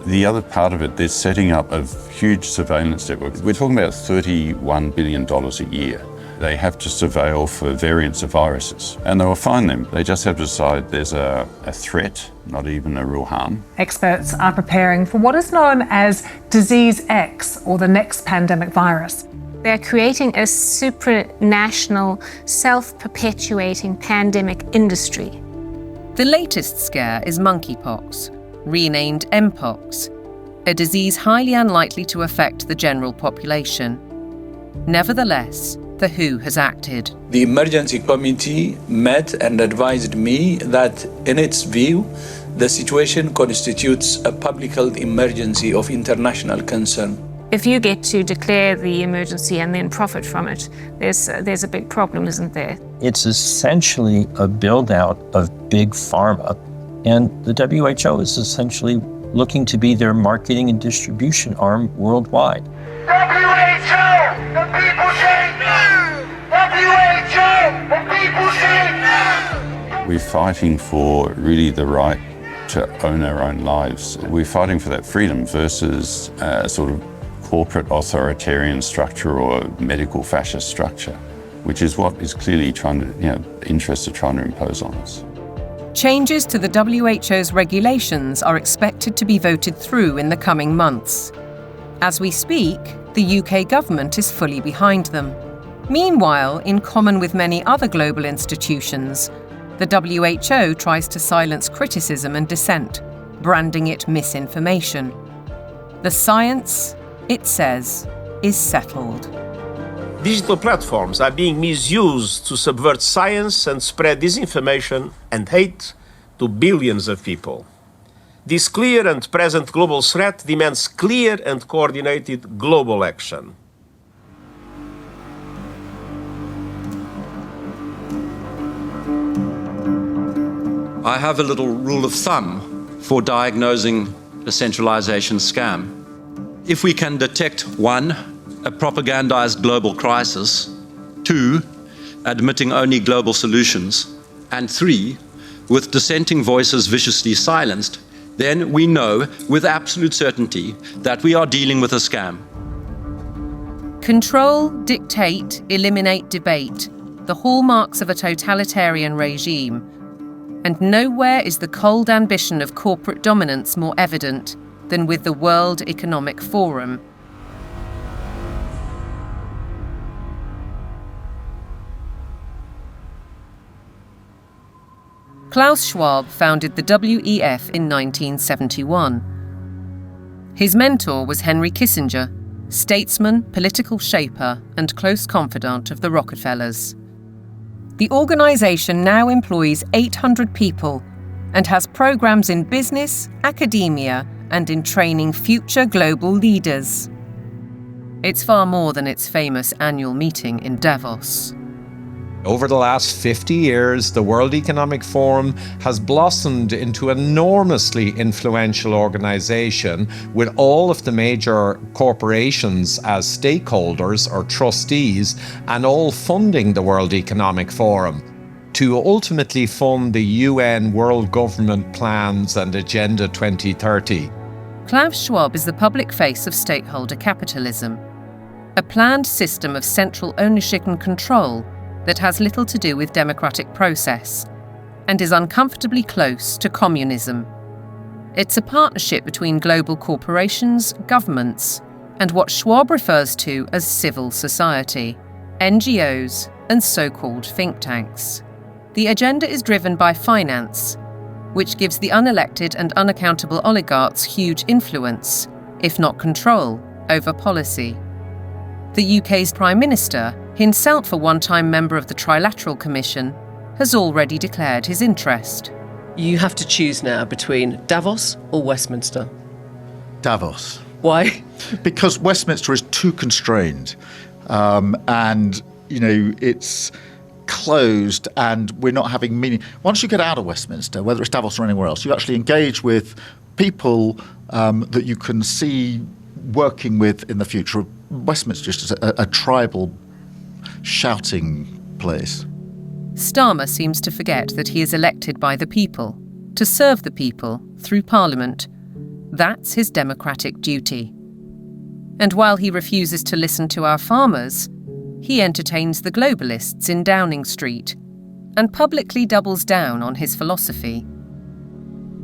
The other part of it, they're setting up a huge surveillance network. We're talking about $31 billion a year. They have to surveil for variants of viruses, and they will find them. They just have to decide there's a threat, not even a real harm. Experts are preparing for what is known as Disease X, or the next pandemic virus. They're creating a supranational, self-perpetuating pandemic industry. The latest scare is monkeypox, renamed Mpox, a disease highly unlikely to affect the general population. Nevertheless, the WHO has acted. The emergency committee met and advised me that, in its view, the situation constitutes a public health emergency of international concern. If you get to declare the emergency and then profit from it, there's a big problem, isn't there? It's essentially a build-out of big pharma, and the WHO is essentially looking to be their marketing and distribution arm worldwide. WHO! The people say no! WHO! The people say no! We're fighting for really the right to own our own lives. We're fighting for that freedom versus sort of corporate authoritarian structure or medical fascist structure, which is what is clearly trying to, interests are trying to impose on us. Changes to the WHO's regulations are expected to be voted through in the coming months. As we speak, the UK government is fully behind them. Meanwhile, in common with many other global institutions, the WHO tries to silence criticism and dissent, branding it misinformation. The science, it says, is settled. Digital platforms are being misused to subvert science and spread disinformation and hate to billions of people. This clear and present global threat demands clear and coordinated global action. I have a little rule of thumb for diagnosing a centralization scam. If we can detect 1, a propagandized global crisis, 2, admitting only global solutions, and 3, with dissenting voices viciously silenced, then we know with absolute certainty that we are dealing with a scam. Control, dictate, eliminate debate, the hallmarks of a totalitarian regime. And nowhere is the cold ambition of corporate dominance more evident than with the World Economic Forum. Klaus Schwab founded the WEF in 1971. His mentor was Henry Kissinger, statesman, political shaper, and close confidant of the Rockefellers. The organisation now employs 800 people and has programmes in business, academia, and in training future global leaders. It's far more than its famous annual meeting in Davos. Over the last 50 years, the World Economic Forum has blossomed into an enormously influential organization with all of the major corporations as stakeholders or trustees and all funding the World Economic Forum to ultimately fund the UN World Government Plans and Agenda 2030. Klaus Schwab is the public face of stakeholder capitalism, a planned system of central ownership and control that has little to do with democratic process and is uncomfortably close to communism. It's a partnership between global corporations, governments, and what Schwab refers to as civil society, NGOs, and so-called think tanks. The agenda is driven by finance, which gives the unelected and unaccountable oligarchs huge influence, if not control, over policy. The UK's Prime Minister, himself a one-time member of the Trilateral Commission, has already declared his interest. You have to choose now between Davos or Westminster. Davos. Why? Because Westminster is too constrained, and it's closed, and we're not having meaning. Once you get out of Westminster, whether it's Davos or anywhere else, you actually engage with people that you can see working with in the future. Westminster is just a tribal shouting place. Starmer seems to forget that he is elected by the people, to serve the people through Parliament. That's his democratic duty. And while he refuses to listen to our farmers, he entertains the globalists in Downing Street and publicly doubles down on his philosophy.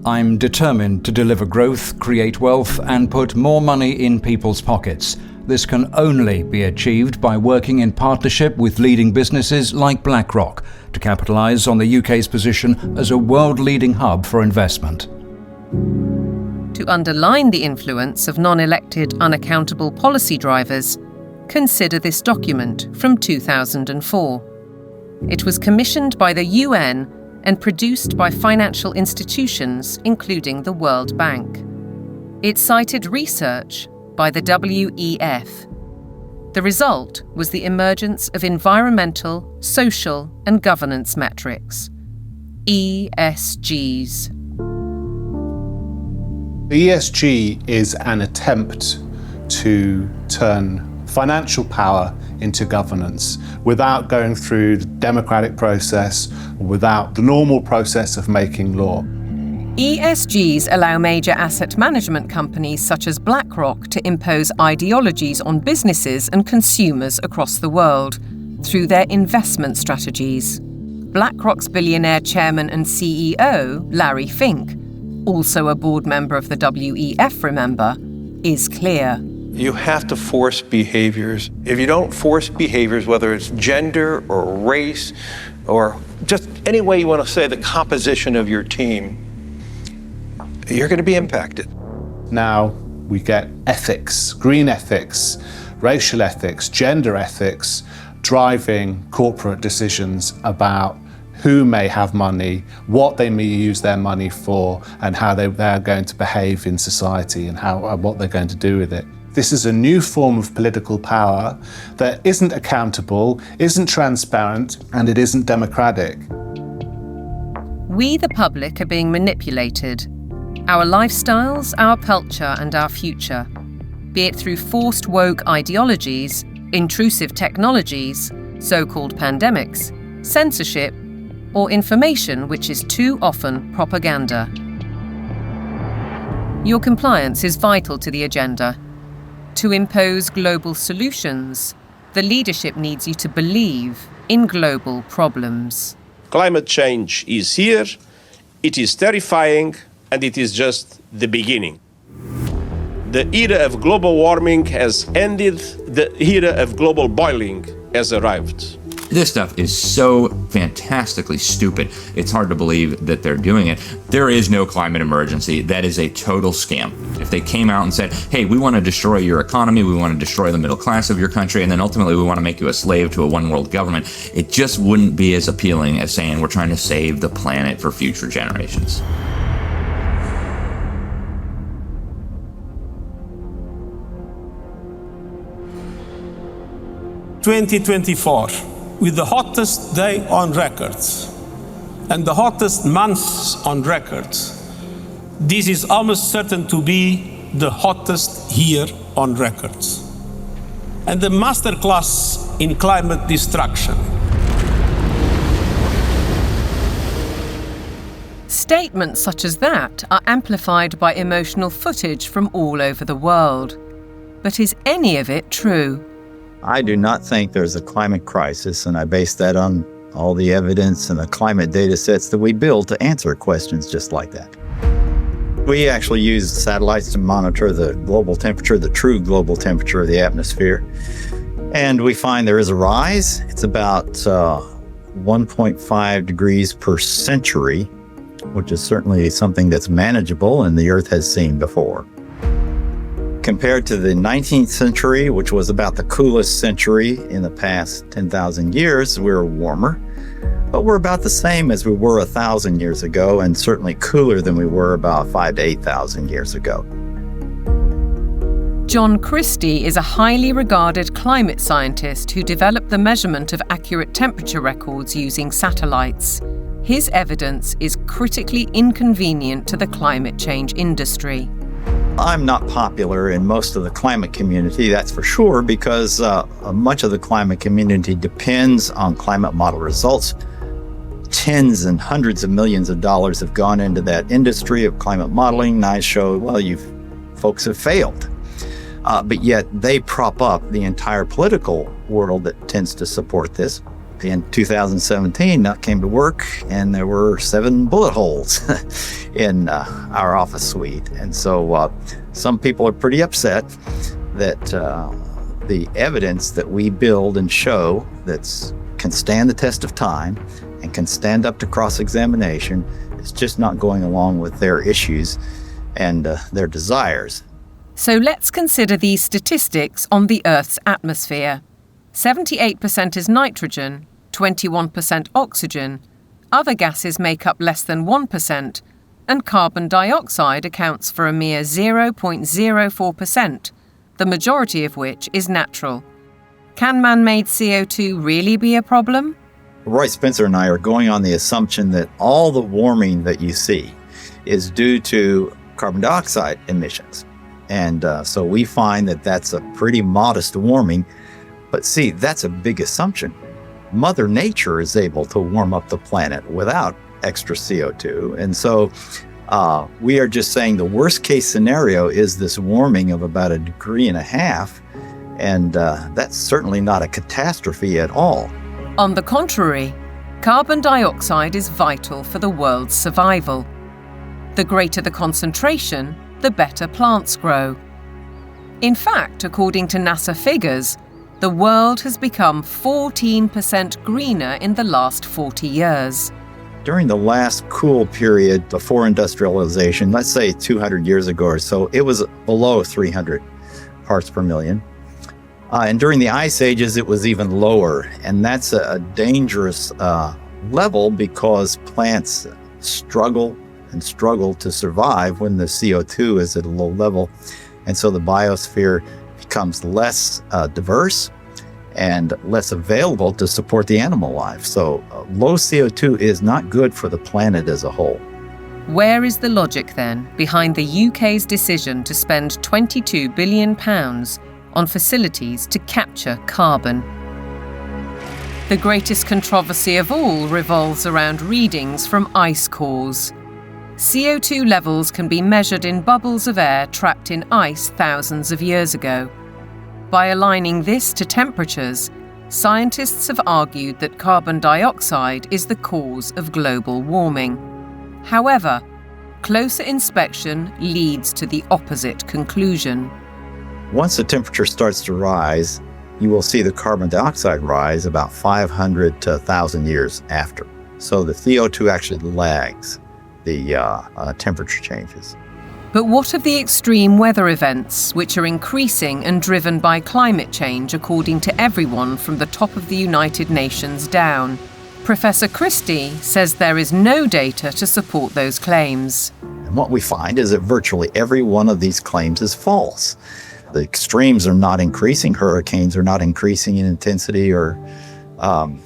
I'm determined to deliver growth, create wealth, and put more money in people's pockets. This can only be achieved by working in partnership with leading businesses like BlackRock to capitalise on the UK's position as a world-leading hub for investment. To underline the influence of non-elected, unaccountable policy drivers, consider this document from 2004. It was commissioned by the UN and produced by financial institutions, including the World Bank. It cited research by the WEF. The result was the emergence of environmental, social, and governance metrics, ESGs. The ESG is an attempt to turn financial power into governance without going through the democratic process, or without the normal process of making law. ESGs allow major asset management companies such as BlackRock to impose ideologies on businesses and consumers across the world through their investment strategies. BlackRock's billionaire chairman and CEO, Larry Fink, also a board member of the WEF, remember, is clear. You have to force behaviors. If you don't force behaviors, whether it's gender or race or just any way you want to say the composition of your team, you're going to be impacted. Now we get ethics, green ethics, racial ethics, gender ethics, driving corporate decisions about who may have money, what they may use their money for, and how they're going to behave in society and what they're going to do with it. This is a new form of political power that isn't accountable, isn't transparent, and it isn't democratic. We, the public, are being manipulated. Our lifestyles, our culture, and our future, be it through forced woke ideologies, intrusive technologies, so-called pandemics, censorship, or information which is too often propaganda. Your compliance is vital to the agenda. To impose global solutions, the leadership needs you to believe in global problems. Climate change is here, it is terrifying, and it is just the beginning. The era of global warming has ended, the era of global boiling has arrived. This stuff is so fantastically stupid. It's hard to believe that they're doing it. There is no climate emergency. That is a total scam. If they came out and said, hey, we want to destroy your economy, we want to destroy the middle class of your country, and then ultimately we want to make you a slave to a one world government, it just wouldn't be as appealing as saying we're trying to save the planet for future generations. "2024, with the hottest day on record and the hottest months on record, this is almost certain to be the hottest year on record. And the masterclass in climate destruction." Statements such as that are amplified by emotional footage from all over the world. But is any of it true? I do not think there's a climate crisis, and I base that on all the evidence and the climate data sets that we build to answer questions just like that. We actually use satellites to monitor the global temperature, the true global temperature of the atmosphere. And we find there is a rise. It's about 1.5 degrees per century, which is certainly something that's manageable and the Earth has seen before. Compared to the 19th century, which was about the coolest century in the past 10,000 years, we're warmer. But we're about the same as we were 1,000 years ago, and certainly cooler than we were about 5,000 to 8,000 years ago. John Christie is a highly regarded climate scientist who developed the measurement of accurate temperature records using satellites. His evidence is critically inconvenient to the climate change industry. I'm not popular in most of the climate community, that's for sure, because much of the climate community depends on climate model results. Tens and hundreds of millions of dollars have gone into that industry of climate modeling, and I show, well, you folks have failed. But yet they prop up the entire political world that tends to support this. In 2017, I came to work and there were 7 bullet holes in our office suite. And so some people are pretty upset that the evidence that we build and show that can stand the test of time and can stand up to cross-examination is just not going along with their issues and their desires. So let's consider these statistics on the Earth's atmosphere. 78% is nitrogen, 21% oxygen, other gases make up less than 1%, and carbon dioxide accounts for a mere 0.04%, the majority of which is natural. Can man-made CO2 really be a problem? Roy Spencer and I are going on the assumption that all the warming that you see is due to carbon dioxide emissions. And so we find that that's a pretty modest warming. But see, that's a big assumption. Mother Nature is able to warm up the planet without extra CO2. And so we are just saying the worst case scenario is this warming of about 1.5 degrees. And that's certainly not a catastrophe at all. On the contrary, carbon dioxide is vital for the world's survival. The greater the concentration, the better plants grow. In fact, according to NASA figures, the world has become 14% greener in the last 40 years. During the last cool period before industrialization, let's say 200 years ago or so, it was below 300 parts per million. And during the ice ages, it was even lower. And that's a dangerous level because plants struggle to survive when the CO2 is at a low level. And so the biosphere becomes less diverse and less available to support the animal life. So low CO2 is not good for the planet as a whole. Where is the logic then behind the UK's decision to spend £22 billion on facilities to capture carbon? The greatest controversy of all revolves around readings from ice cores. CO2 levels can be measured in bubbles of air trapped in ice thousands of years ago. By aligning this to temperatures, scientists have argued that carbon dioxide is the cause of global warming. However, closer inspection leads to the opposite conclusion. Once the temperature starts to rise, you will see the carbon dioxide rise about 500 to 1,000 years after. So the CO2 actually lags the temperature changes. But what of the extreme weather events, which are increasing and driven by climate change, according to everyone from the top of the United Nations down? Professor Christie says there is no data to support those claims. And what we find is that virtually every one of these claims is false. The extremes are not increasing. Hurricanes are not increasing in intensity or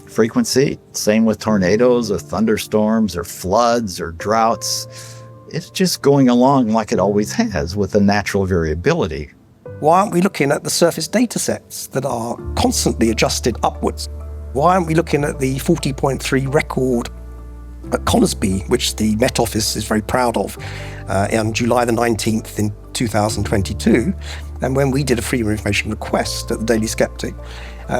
frequency. Same with tornadoes or thunderstorms or floods or droughts. It's just going along like it always has with the natural variability. Why aren't we looking at the surface data sets that are constantly adjusted upwards? Why aren't we looking at the 40.3 record at Conisbee, which the Met Office is very proud of, on July the 19th in 2022? And when we did a freedom of information request at the Daily Skeptic,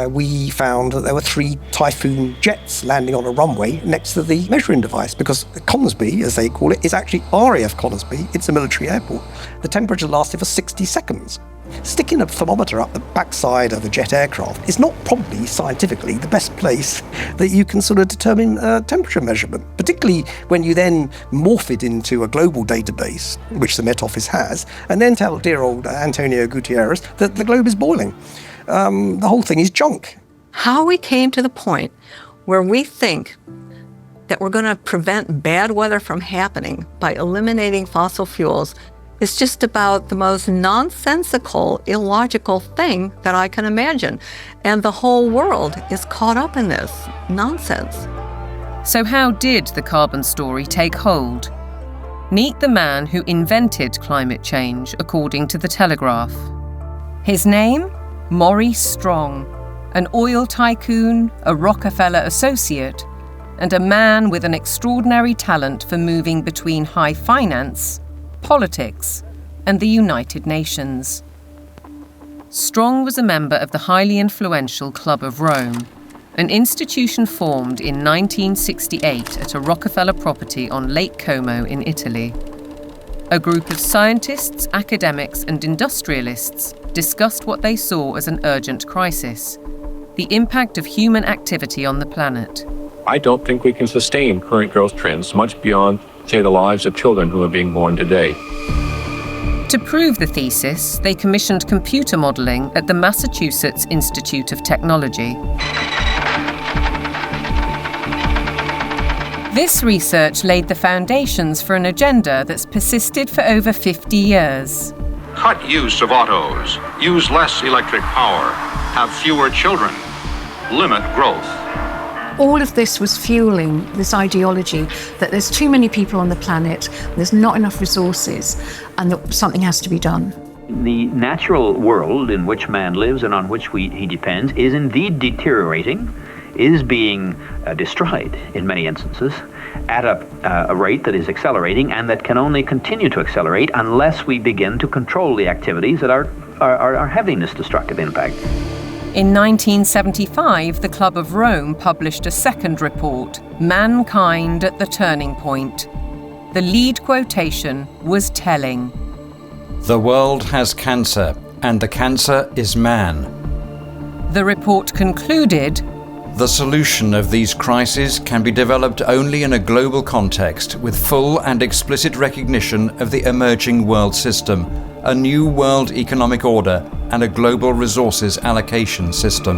we found that there were 3 Typhoon jets landing on a runway next to the measuring device, because Conisbee, as they call it, is actually RAF Conisbee. It's a military airport. The temperature lasted for 60 seconds. Sticking a thermometer up the backside of a jet aircraft is not probably scientifically the best place that you can sort of determine temperature measurement, particularly when you then morph it into a global database, which the Met Office has, and then tell dear old Antonio Gutierrez that the globe is boiling. The whole thing is junk. How we came to the point where we think that we're going to prevent bad weather from happening by eliminating fossil fuels is just about the most nonsensical, illogical thing that I can imagine. And the whole world is caught up in this nonsense. So how did the carbon story take hold? Meet the man who invented climate change, according to The Telegraph. His name? Maurice Strong, an oil tycoon, a Rockefeller associate, and a man with an extraordinary talent for moving between high finance, politics, and the United Nations. Strong was a member of the highly influential Club of Rome, an institution formed in 1968 at a Rockefeller property on Lake Como in Italy. A group of scientists, academics, and industrialists discussed what they saw as an urgent crisis: the impact of human activity on the planet. I don't think we can sustain current growth trends much beyond, say, the lives of children who are being born today. To prove the thesis, they commissioned computer modeling at the Massachusetts Institute of Technology. This research laid the foundations for an agenda that's persisted for over 50 years. Cut use of autos, use less electric power, have fewer children, limit growth. All of this was fueling this ideology that there's too many people on the planet, there's not enough resources, and that something has to be done. The natural world in which man lives and on which he depends is indeed deteriorating, is being destroyed in many instances at a rate that is accelerating and that can only continue to accelerate unless we begin to control the activities that are having this destructive impact. In 1975, the Club of Rome published a second report, Mankind at the Turning Point. The lead quotation was telling. The world has cancer, and the cancer is man. The report concluded, the solution of these crises can be developed only in a global context with full and explicit recognition of the emerging world system, a new world economic order, and a global resources allocation system.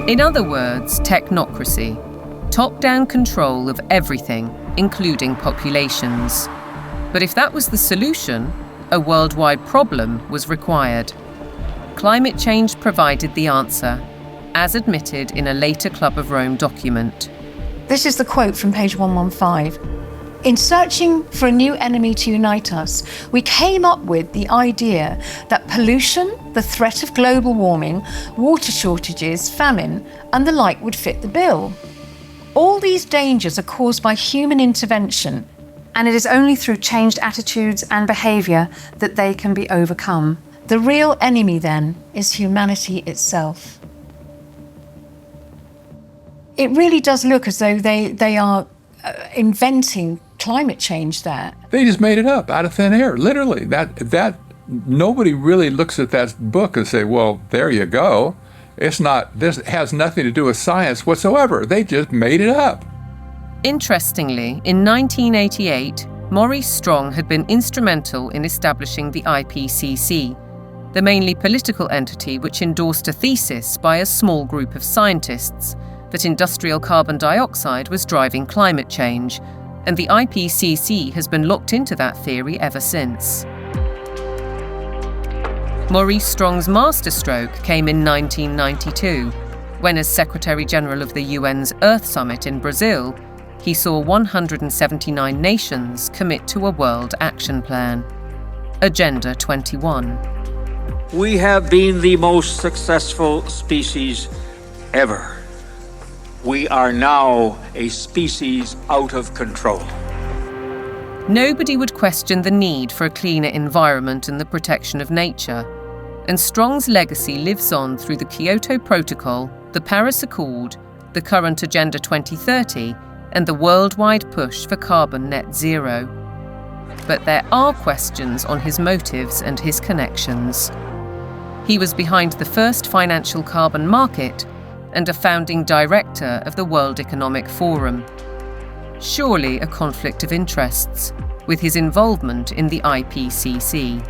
In other words, technocracy, top-down control of everything, including populations. But if that was the solution, a worldwide problem was required. Climate change provided the answer, as admitted in a later Club of Rome document. This is the quote from page 115. In searching for a new enemy to unite us, we came up with the idea that pollution, the threat of global warming, water shortages, famine, and the like would fit the bill. All these dangers are caused by human intervention, and it is only through changed attitudes and behaviour that they can be overcome. The real enemy, then, is humanity itself. It really does look as though they are inventing climate change there. They just made it up out of thin air, literally. That nobody really looks at that book and say, well, there you go. This has nothing to do with science whatsoever. They just made it up. Interestingly, in 1988, Maurice Strong had been instrumental in establishing the IPCC, the mainly political entity which endorsed a thesis by a small group of scientists that industrial carbon dioxide was driving climate change, and the IPCC has been locked into that theory ever since. Maurice Strong's masterstroke came in 1992, when as Secretary-General of the UN's Earth Summit in Brazil, he saw 179 nations commit to a World Action Plan, Agenda 21. We have been the most successful species ever. We are now a species out of control. Nobody would question the need for a cleaner environment and the protection of nature, and Strong's legacy lives on through the Kyoto Protocol, the Paris Accord, the current Agenda 2030, and the worldwide push for carbon net zero. But there are questions on his motives and his connections. He was behind the first financial carbon market and a founding director of the World Economic Forum. Surely a conflict of interests with his involvement in the IPCC.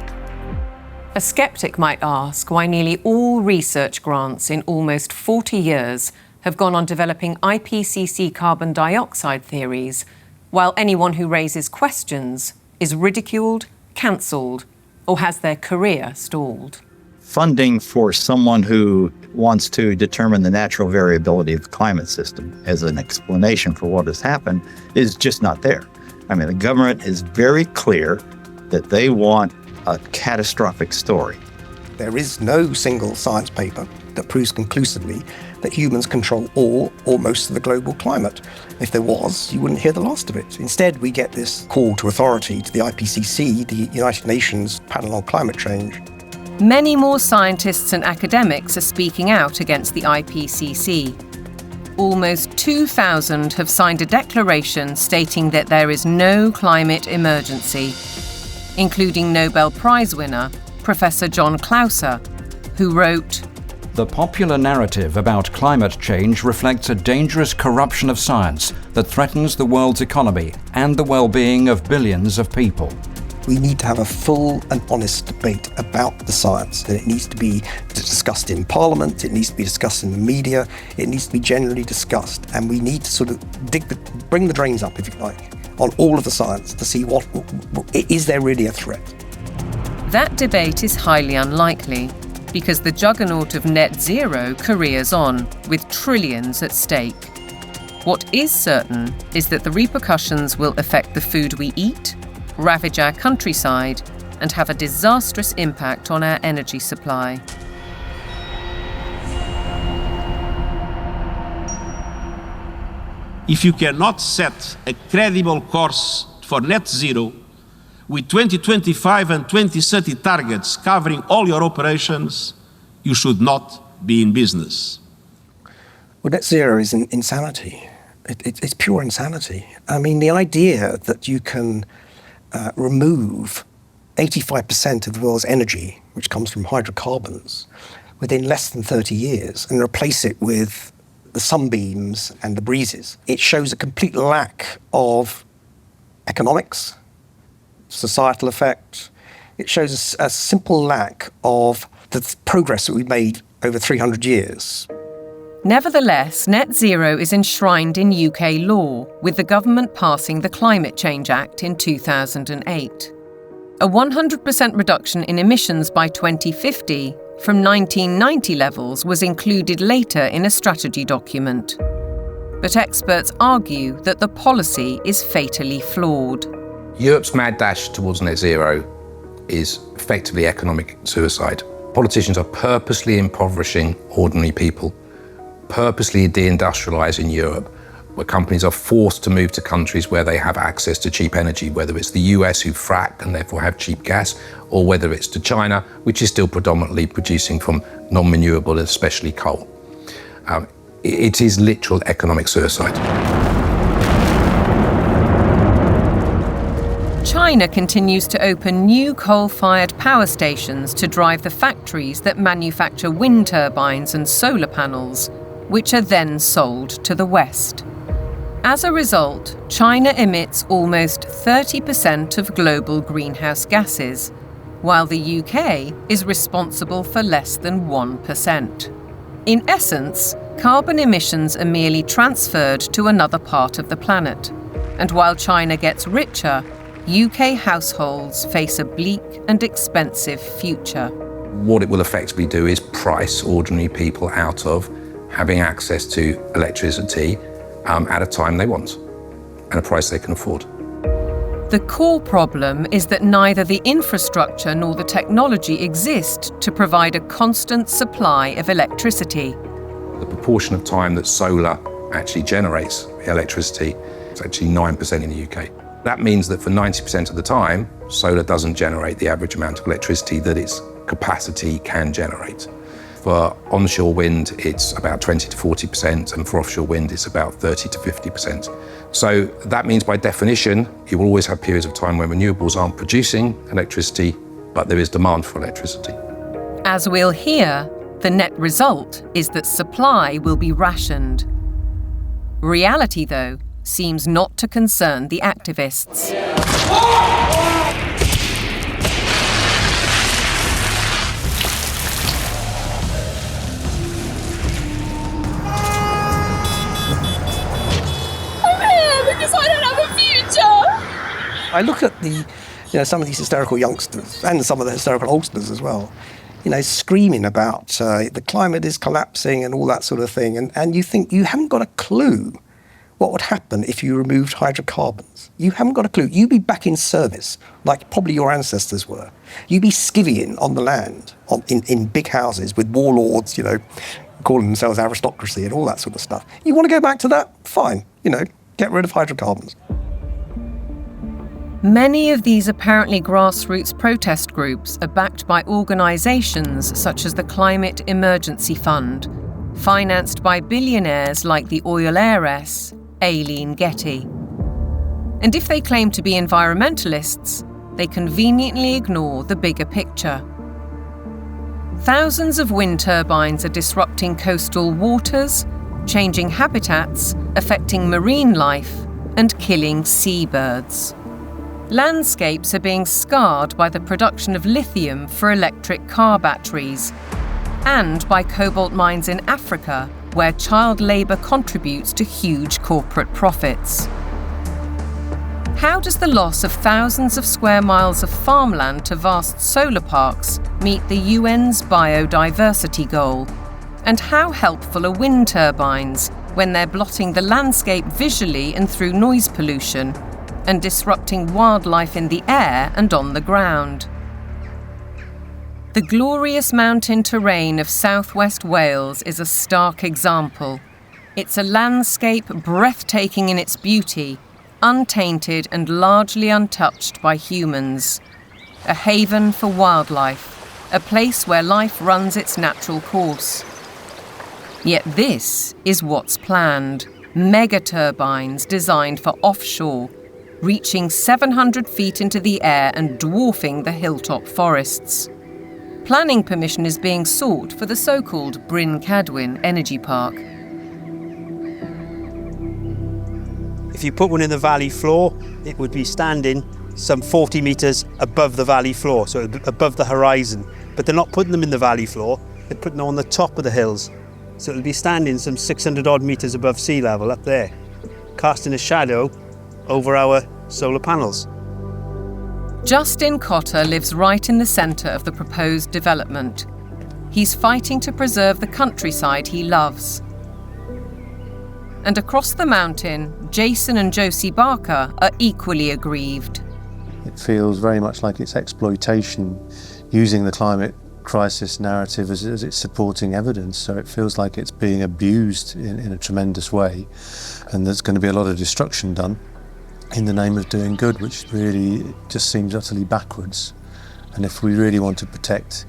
A skeptic might ask why nearly all research grants in almost 40 years have gone on developing IPCC carbon dioxide theories, while anyone who raises questions is ridiculed, cancelled, or has their career stalled. Funding for someone who wants to determine the natural variability of the climate system as an explanation for what has happened is just not there. I mean, the government is very clear that they want a catastrophic story. There is no single science paper that proves conclusively that humans control all or most of the global climate. If there was, you wouldn't hear the last of it. Instead, we get this call to authority to the IPCC, the United Nations Panel on Climate Change. Many more scientists and academics are speaking out against the IPCC. Almost 2,000 have signed a declaration stating that there is no climate emergency, including Nobel Prize winner Professor John Clauser, who wrote, "The popular narrative about climate change reflects a dangerous corruption of science that threatens the world's economy and the well-being of billions of people." We need to have a full and honest debate about the science, and it needs to be discussed in Parliament, it needs to be discussed in the media, it needs to be generally discussed, and we need to sort of bring the drains up, if you like, on all of the science to see what is there really a threat. That debate is highly unlikely, because the juggernaut of net zero careers on, with trillions at stake. What is certain is that the repercussions will affect the food we eat, ravage our countryside, and have a disastrous impact on our energy supply. If you cannot set a credible course for net zero, with 2025 and 2030 targets covering all your operations, you should not be in business. Well, net zero is insanity. It's pure insanity. I mean, the idea that you can remove 85% of the world's energy, which comes from hydrocarbons, within less than 30 years and replace it with the sunbeams and the breezes, it shows a complete lack of economics, societal effect. It shows a simple lack of the progress that we've made over 300 years. Nevertheless, net zero is enshrined in UK law, with the government passing the Climate Change Act in 2008. A 100% reduction in emissions by 2050 from 1990 levels was included later in a strategy document. But experts argue that the policy is fatally flawed. Europe's mad dash towards net zero is effectively economic suicide. Politicians are purposely impoverishing ordinary people, purposely deindustrializing Europe, where companies are forced to move to countries where they have access to cheap energy, whether it's the US who frack and therefore have cheap gas, or whether it's to China, which is still predominantly producing from non-renewable, especially coal. It is literal economic suicide. China continues to open new coal-fired power stations to drive the factories that manufacture wind turbines and solar panels, which are then sold to the West. As a result, China emits almost 30% of global greenhouse gases, while the UK is responsible for less than 1%. In essence, carbon emissions are merely transferred to another part of the planet. And while China gets richer, UK households face a bleak and expensive future. What it will effectively do is price ordinary people out of having access to electricity at a time they want, and a price they can afford. The core problem is that neither the infrastructure nor the technology exist to provide a constant supply of electricity. The proportion of time that solar actually generates electricity is actually 9% in the UK. That means that for 90% of the time, solar doesn't generate the average amount of electricity that its capacity can generate. For onshore wind, it's about 20 to 40%, and for offshore wind, it's about 30 to 50%. So that means, by definition, you will always have periods of time when renewables aren't producing electricity, but there is demand for electricity. As we'll hear, the net result is that supply will be rationed. Reality, though, seems not to concern the activists. I look at some of these hysterical youngsters and some of the hysterical oldsters as well, screaming about the climate is collapsing and all that sort of thing. And you think you haven't got a clue what would happen if you removed hydrocarbons. You haven't got a clue. You'd be back in service, like probably your ancestors were. You'd be skivvying on the land, in big houses with warlords, calling themselves aristocracy and all that sort of stuff. You want to go back to that? Fine, get rid of hydrocarbons. Many of these apparently grassroots protest groups are backed by organisations such as the Climate Emergency Fund, financed by billionaires like the oil heiress, Aileen Getty. And if they claim to be environmentalists, they conveniently ignore the bigger picture. Thousands of wind turbines are disrupting coastal waters, changing habitats, affecting marine life, and killing seabirds. Landscapes are being scarred by the production of lithium for electric car batteries, and by cobalt mines in Africa, where child labour contributes to huge corporate profits. How does the loss of thousands of square miles of farmland to vast solar parks meet the UN's biodiversity goal? And how helpful are wind turbines when they're blotting the landscape visually and through noise pollution, and disrupting wildlife in the air and on the ground? The glorious mountain terrain of southwest Wales is a stark example. It's a landscape breathtaking in its beauty, untainted and largely untouched by humans. A haven for wildlife, a place where life runs its natural course. Yet this is what's planned: mega turbines designed for offshore, reaching 700 feet into the air and dwarfing the hilltop forests. Planning permission is being sought for the so-called Bryn Cadwyn Energy Park. If you put one in the valley floor, it would be standing some 40 metres above the valley floor, so above the horizon. But they're not putting them in the valley floor, they're putting them on the top of the hills. So it'll be standing some 600 odd metres above sea level up there, casting a shadow over our solar panels. Justin Cotter lives right in the centre of the proposed development. He's fighting to preserve the countryside he loves. And across the mountain, Jason and Josie Barker are equally aggrieved. It feels very much like it's exploitation, using the climate crisis narrative as its supporting evidence. So it feels like it's being abused in a tremendous way, and there's going to be a lot of destruction done in the name of doing good, which really just seems utterly backwards. And if we really want to protect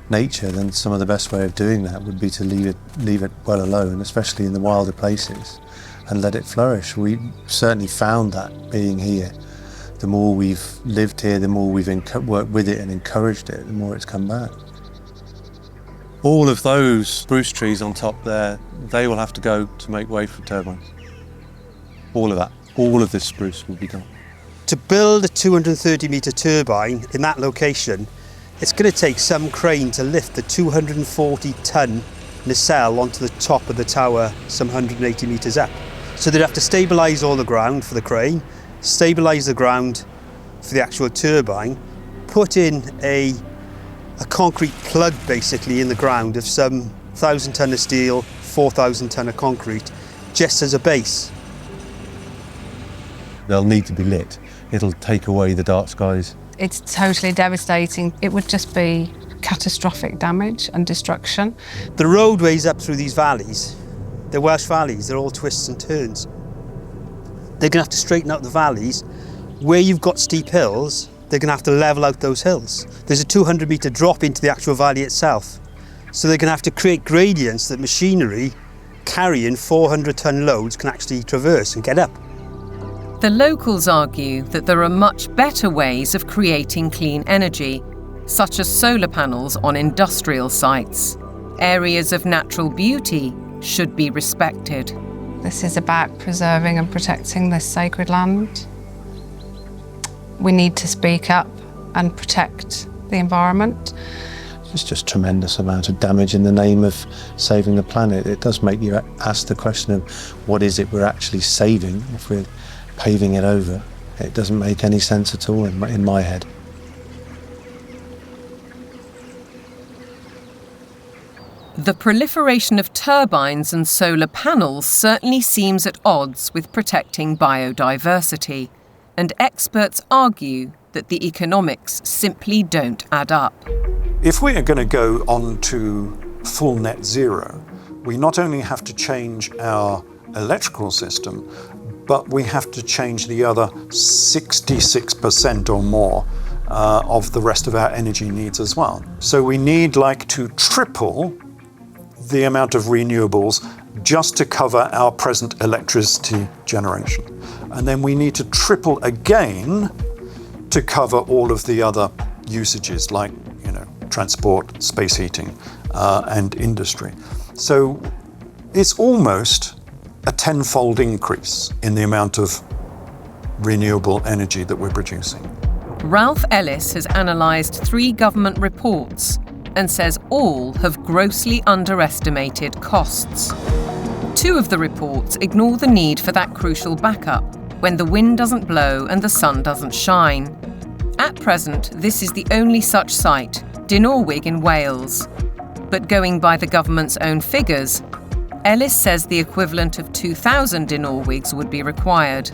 nature, then some of the best way of doing that would be to leave it well alone, especially in the wilder places, and let it flourish. We certainly found that being here The more we've lived here, the more we've worked with it and encouraged it, the more it's come back. All of those spruce trees on top there, they will have to go to make way for turbines. All of that, all of this spruce will be gone. To build a 230-metre turbine in that location, it's going to take some crane to lift the 240-ton nacelle onto the top of the tower some 180 metres up. So they'd have to stabilise all the ground for the crane, stabilise the ground for the actual turbine, put in a concrete plug basically in the ground of some 1,000 tonne of steel, 4,000 tonne of concrete, just as a base. They'll need to be lit. It'll take away the dark skies. It's totally devastating. It would just be catastrophic damage and destruction. The roadways up through these valleys, they're Welsh valleys, they're all twists and turns. They're going to have to straighten out the valleys. Where you've got steep hills, they're going to have to level out those hills. There's a 200-metre drop into the actual valley itself. So they're going to have to create gradients that machinery carrying 400-tonne loads can actually traverse and get up. The locals argue that there are much better ways of creating clean energy, such as solar panels on industrial sites. Areas of natural beauty should be respected. This is about preserving and protecting this sacred land. We need to speak up and protect the environment. It's just a tremendous amount of damage in the name of saving the planet. It does make you ask the question of what is it we're actually saving if we're paving it over. It doesn't make any sense at all in my head. The proliferation of turbines and solar panels certainly seems at odds with protecting biodiversity, and experts argue that the economics simply don't add up. If we are going to go on to full net zero, we not only have to change our electrical system, but we have to change the other 66% or more of the rest of our energy needs as well. So we need to triple the amount of renewables just to cover our present electricity generation. And then we need to triple again to cover all of the other usages like, transport, space heating, and industry. So it's almost a tenfold increase in the amount of renewable energy that we're producing. Ralph Ellis has analysed 3 government reports and says all have grossly underestimated costs. 2 of the reports ignore the need for that crucial backup when the wind doesn't blow and the sun doesn't shine. At present, this is the only such site, Dinorwig in Wales. But going by the government's own figures, Ellis says the equivalent of 2,000 Dinorwigs would be required.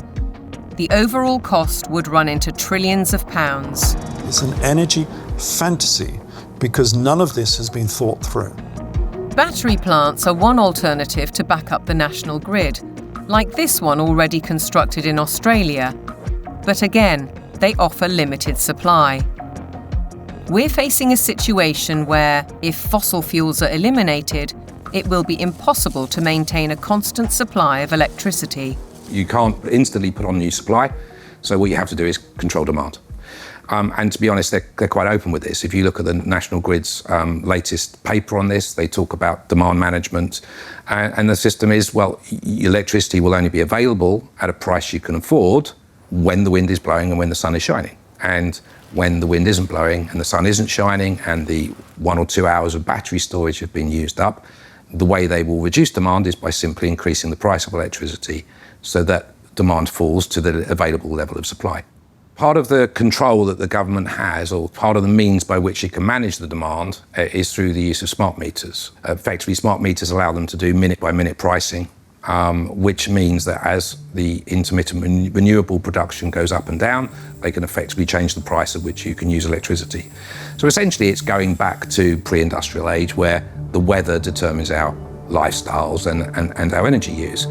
The overall cost would run into trillions of pounds. It's an energy fantasy because none of this has been thought through. Battery plants are one alternative to back up the national grid, like this one already constructed in Australia. But again, they offer limited supply. We're facing a situation where, if fossil fuels are eliminated, it will be impossible to maintain a constant supply of electricity. You can't instantly put on new supply, so what you have to do is control demand. And to be honest, they're quite open with this. If you look at the National Grid's latest paper on this, they talk about demand management. And the system is, electricity will only be available at a price you can afford when the wind is blowing and when the sun is shining. And when the wind isn't blowing and the sun isn't shining and the 1 or 2 hours of battery storage have been used up, the way they will reduce demand is by simply increasing the price of electricity so that demand falls to the available level of supply. Part of the control that the government has, or part of the means by which it can manage the demand, is through the use of smart meters. Effectively, smart meters allow them to do minute-by-minute pricing, which means that as the intermittent renewable production goes up and down, they can effectively change the price at which you can use electricity. So essentially, it's going back to pre-industrial age, where the weather determines our lifestyles and our energy use.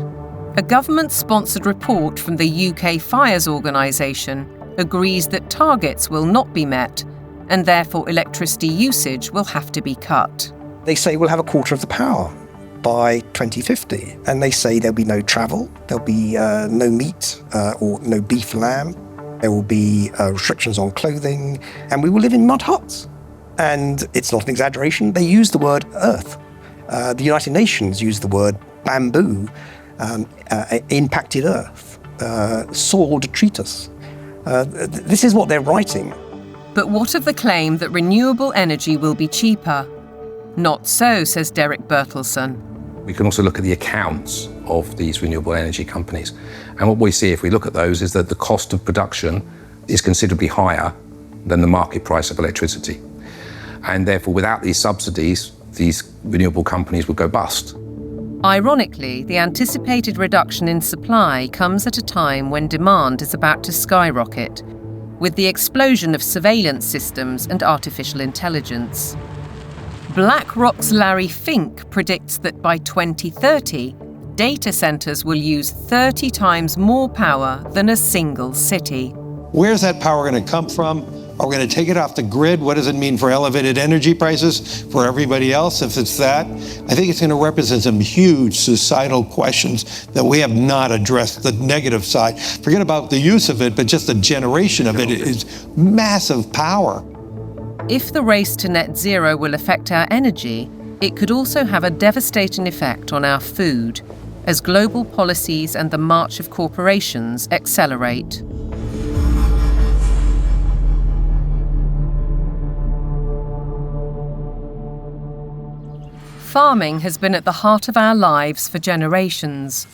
A government-sponsored report from the UK Fires Organisation agrees that targets will not be met, and therefore electricity usage will have to be cut. They say we'll have a quarter of the power by 2050, and they say there'll be no travel, there'll be no meat or no beef lamb. There will be restrictions on clothing, and we will live in mud huts. And it's not an exaggeration. They use the word earth. The United Nations use the word bamboo, impacted earth, soil detritus. This is what they're writing. But what of the claim that renewable energy will be cheaper? Not so, says Derek Bertelsen. We can also look at the accounts of these renewable energy companies. And what we see if we look at those is that the cost of production is considerably higher than the market price of electricity. And therefore, without these subsidies, these renewable companies would go bust. Ironically, the anticipated reduction in supply comes at a time when demand is about to skyrocket, with the explosion of surveillance systems and artificial intelligence. BlackRock's Larry Fink predicts that by 2030, data centers will use 30 times more power than a single city. Where's that power going to come from? Are we going to take it off the grid? What does it mean for elevated energy prices for everybody else if it's that? I think it's going to represent some huge societal questions that we have not addressed, the negative side. Forget about the use of it, but just the generation of it is massive power. If the race to net zero will affect our energy, it could also have a devastating effect on our food, as global policies and the march of corporations accelerate. Farming has been at the heart of our lives for generations,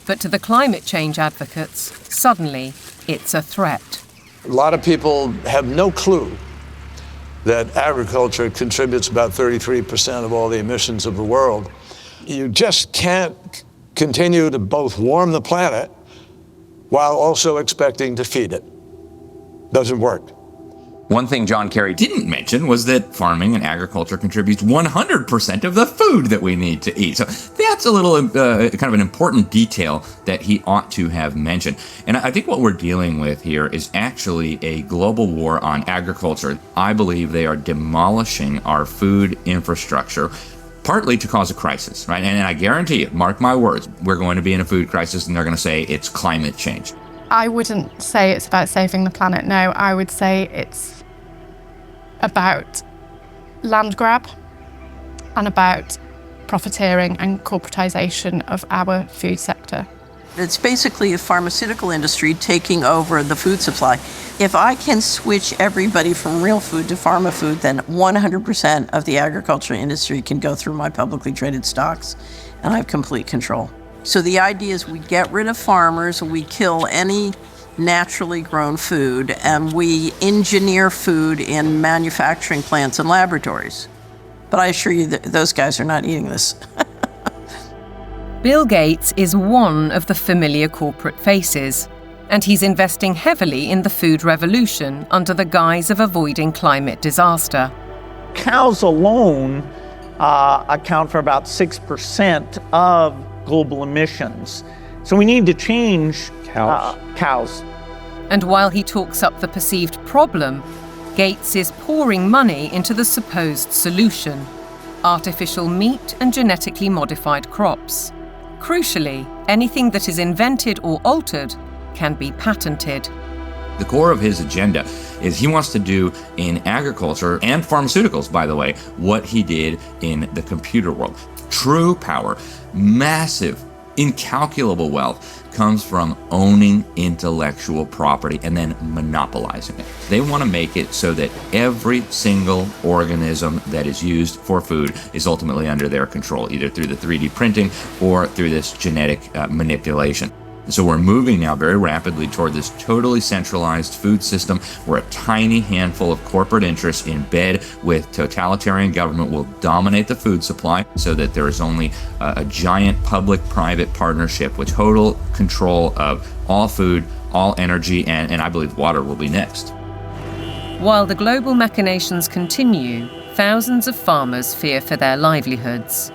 but to the climate change advocates, suddenly it's a threat. A lot of people have no clue that agriculture contributes about 33% of all the emissions of the world. You just can't continue to both warm the planet while also expecting to feed it. Doesn't work. One thing John Kerry didn't mention was that farming and agriculture contributes 100% of the food that we need to eat. So that's a little kind of an important detail that he ought to have mentioned. And I think what we're dealing with here is actually a global war on agriculture. I believe they are demolishing our food infrastructure, partly to cause a crisis, right? And I guarantee you, mark my words, we're going to be in a food crisis and they're going to say it's climate change. I wouldn't say it's about saving the planet, no. I would say it's about land grab and about profiteering and corporatization of our food sector. It's basically the pharmaceutical industry taking over the food supply. If I can switch everybody from real food to pharma food, then 100% of the agriculture industry can go through my publicly traded stocks, and I have complete control. So the idea is we get rid of farmers, we kill any naturally grown food, and we engineer food in manufacturing plants and laboratories. But I assure you that those guys are not eating this. Bill Gates is one of the familiar corporate faces, and he's investing heavily in the food revolution under the guise of avoiding climate disaster. Cows alone account for about 6% of global emissions. So we need to change cows. And while he talks up the perceived problem, Gates is pouring money into the supposed solution: artificial meat and genetically modified crops. Crucially, anything that is invented or altered can be patented. The core of his agenda is he wants to do in agriculture and pharmaceuticals, by the way, what he did in the computer world. True power, massive, incalculable wealth comes from owning intellectual property and then monopolizing it. They want to make it so that every single organism that is used for food is ultimately under their control, either through the 3D printing or through this genetic manipulation. So we're moving now very rapidly toward this totally centralized food system where a tiny handful of corporate interests in bed with totalitarian government will dominate the food supply so that there is only a giant public-private partnership with total control of all food, all energy, and I believe water will be next. While the global machinations continue, thousands of farmers fear for their livelihoods.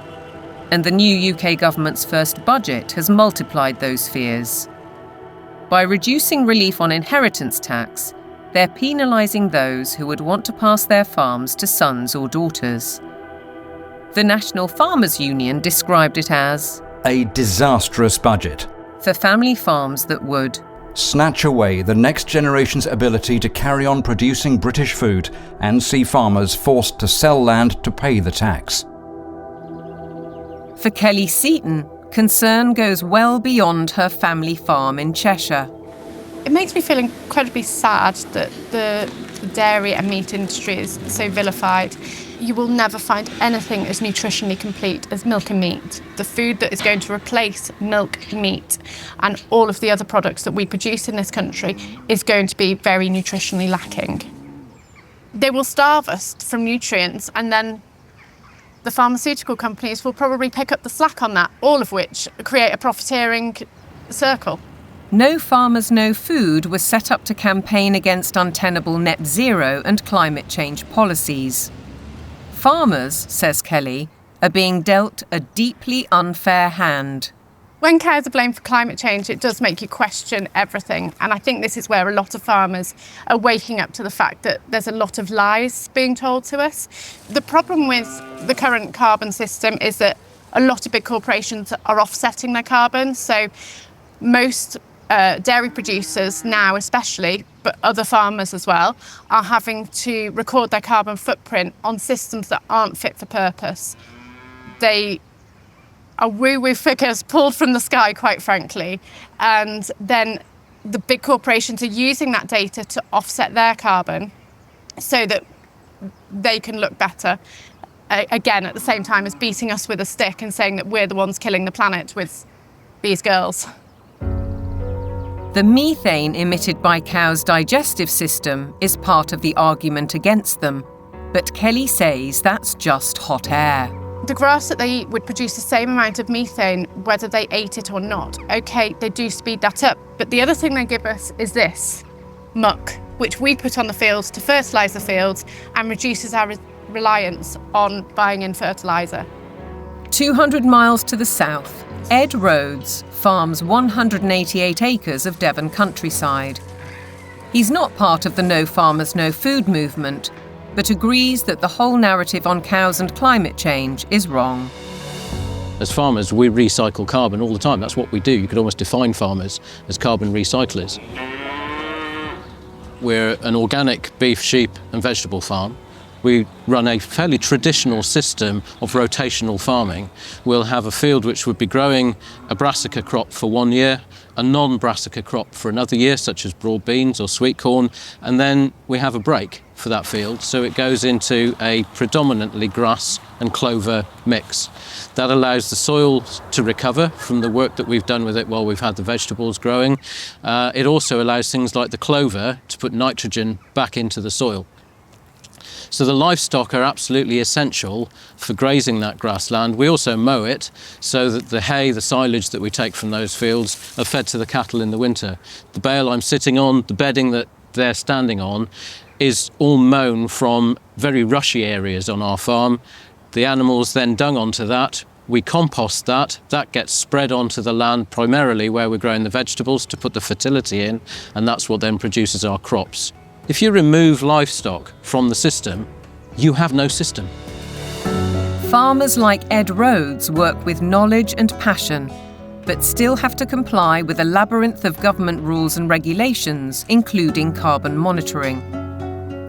And the new UK government's first budget has multiplied those fears. By reducing relief on inheritance tax, they're penalising those who would want to pass their farms to sons or daughters. The National Farmers Union described it as a disastrous budget for family farms that would snatch away the next generation's ability to carry on producing British food and see farmers forced to sell land to pay the tax. For Kelly Seaton, concern goes well beyond her family farm in Cheshire. It makes me feel incredibly sad that the dairy and meat industry is so vilified. You will never find anything as nutritionally complete as milk and meat. The food that is going to replace milk, meat, and all of the other products that we produce in this country is going to be very nutritionally lacking. They will starve us from nutrients, and then the pharmaceutical companies will probably pick up the slack on that, all of which create a profiteering circle. No Farmers, No Food was set up to campaign against untenable net zero and climate change policies. Farmers, says Kelly, are being dealt a deeply unfair hand. When cows are blamed for climate change, it does make you question everything. And I think this is where a lot of farmers are waking up to the fact that there's a lot of lies being told to us. The problem with the current carbon system is that a lot of big corporations are offsetting their carbon. So most dairy producers now especially, but other farmers as well, are having to record their carbon footprint on systems that aren't fit for purpose. They are woo-woo figures pulled from the sky, quite frankly, and then the big corporations are using that data to offset their carbon so that they can look better, again, at the same time as beating us with a stick and saying that we're the ones killing the planet with these girls. The methane emitted by cows' digestive system is part of the argument against them, but Kelly says that's just hot air. The grass that they eat would produce the same amount of methane whether they ate it or not. Okay, they do speed that up, but the other thing they give us is this, muck, which we put on the fields to fertilise the fields and reduces our reliance on buying in fertiliser. 200 miles to the south, Ed Rhodes farms 188 acres of Devon countryside. He's not part of the No Farmers, No Food movement, but agrees that the whole narrative on cows and climate change is wrong. As farmers, we recycle carbon all the time. That's what we do. You could almost define farmers as carbon recyclers. We're an organic beef, sheep and vegetable farm. We run a fairly traditional system of rotational farming. We'll have a field which would be growing a brassica crop for 1 year, a non-brassica crop for another year, such as broad beans or sweet corn, and then we have a break for that field, so it goes into a predominantly grass and clover mix. That allows the soil to recover from the work that we've done with it while we've had the vegetables growing. It also allows things like the clover to put nitrogen back into the soil. So the livestock are absolutely essential for grazing that grassland. We also mow it so that the hay, the silage that we take from those fields are fed to the cattle in the winter. The bale I'm sitting on, the bedding that they're standing on, is all mown from very rushy areas on our farm. The animals then dung onto that. We compost that. That gets spread onto the land primarily where we're growing the vegetables to put the fertility in, and that's what then produces our crops. If you remove livestock from the system, you have no system. Farmers like Ed Rhodes work with knowledge and passion, but still have to comply with a labyrinth of government rules and regulations, including carbon monitoring.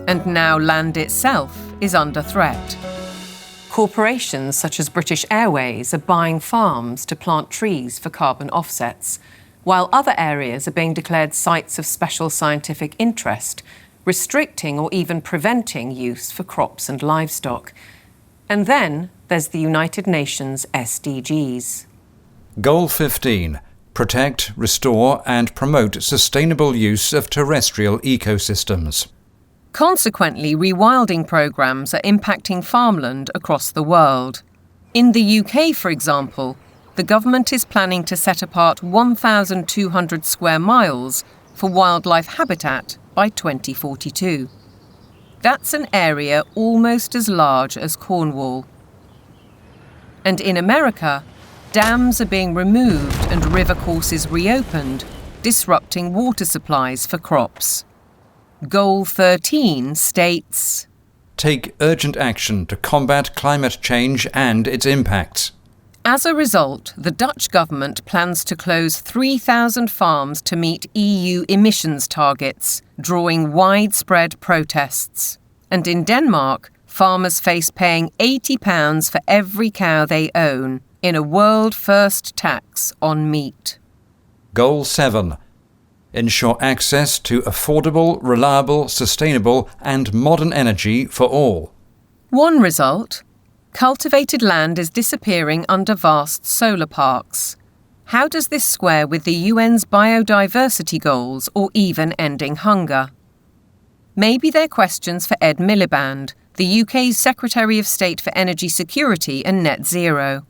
And now land itself is under threat. Corporations such as British Airways are buying farms to plant trees for carbon offsets, while other areas are being declared sites of special scientific interest, restricting or even preventing use for crops and livestock. And then there's the United Nations SDGs. Goal 15. Protect, restore and promote sustainable use of terrestrial ecosystems. Consequently, rewilding programmes are impacting farmland across the world. In the UK, for example, the government is planning to set apart 1,200 square miles for wildlife habitat by 2042. That's an area almost as large as Cornwall. And in America, dams are being removed and river courses reopened, disrupting water supplies for crops. Goal 13 states, take urgent action to combat climate change and its impacts. As a result, the Dutch government plans to close 3,000 farms to meet EU emissions targets, drawing widespread protests. And in Denmark, farmers face paying £80 for every cow they own in a world-first tax on meat. Goal 7. Ensure access to affordable, reliable, sustainable and modern energy for all. One result: cultivated land is disappearing under vast solar parks. How does this square with the UN's biodiversity goals or even ending hunger? Maybe they're questions for Ed Miliband, the UK's Secretary of State for Energy Security and Net Zero.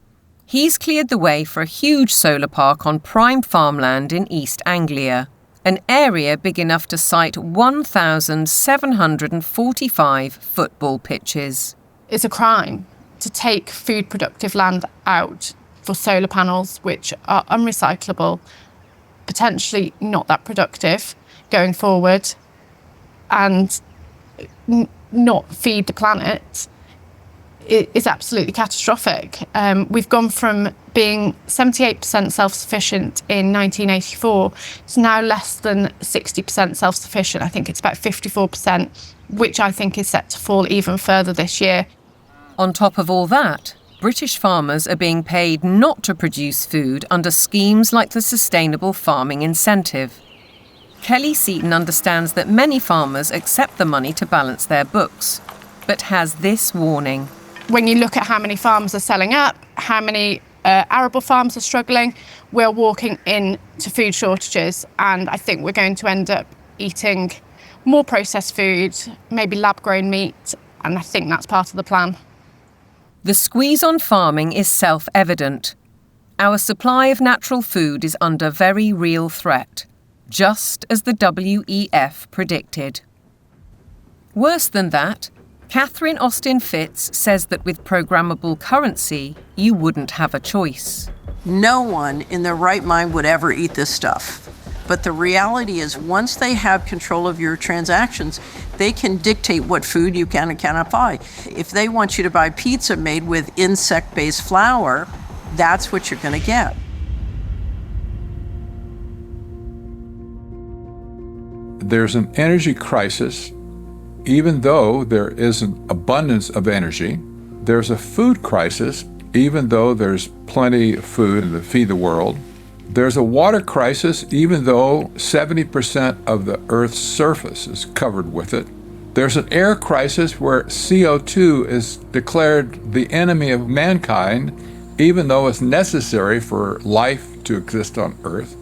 He's cleared the way for a huge solar park on prime farmland in East Anglia, an area big enough to site 1,745 football pitches. It's a crime to take food productive land out for solar panels, which are unrecyclable, potentially not that productive going forward, and not feed the planet. It is absolutely catastrophic. We've gone from being 78% self-sufficient in 1984 to now less than 60% self-sufficient. I think it's about 54%, which I think is set to fall even further this year. On top of all that, British farmers are being paid not to produce food under schemes like the Sustainable Farming Incentive. Kelly Seaton understands that many farmers accept the money to balance their books, but has this warning. When you look at how many farms are selling up, how many arable farms are struggling, we're walking into food shortages, and I think we're going to end up eating more processed food, maybe lab-grown meat, and I think that's part of the plan. The squeeze on farming is self-evident. Our supply of natural food is under very real threat, just as the WEF predicted. Worse than that, Catherine Austin Fitz says that with programmable currency, you wouldn't have a choice. No one in their right mind would ever eat this stuff. But the reality is, once they have control of your transactions, they can dictate what food you can and cannot buy. If they want you to buy pizza made with insect-based flour, that's what you're going to get. There's an energy crisis. Even though there is an abundance of energy, there's a food crisis, even though there's plenty of food to feed the world. There's a water crisis, even though 70% of the Earth's surface is covered with it. There's an air crisis where CO2 is declared the enemy of mankind, even though it's necessary for life to exist on Earth.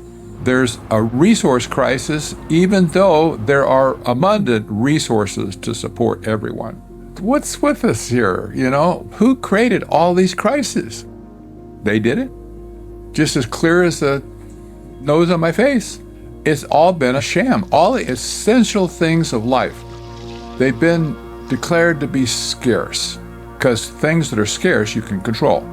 There's a resource crisis, even though there are abundant resources to support everyone. What's with us here, you know? Who created all these crises? They did it. Just as clear as the nose on my face. It's all been a sham. All the essential things of life, they've been declared to be scarce, because things that are scarce you can control.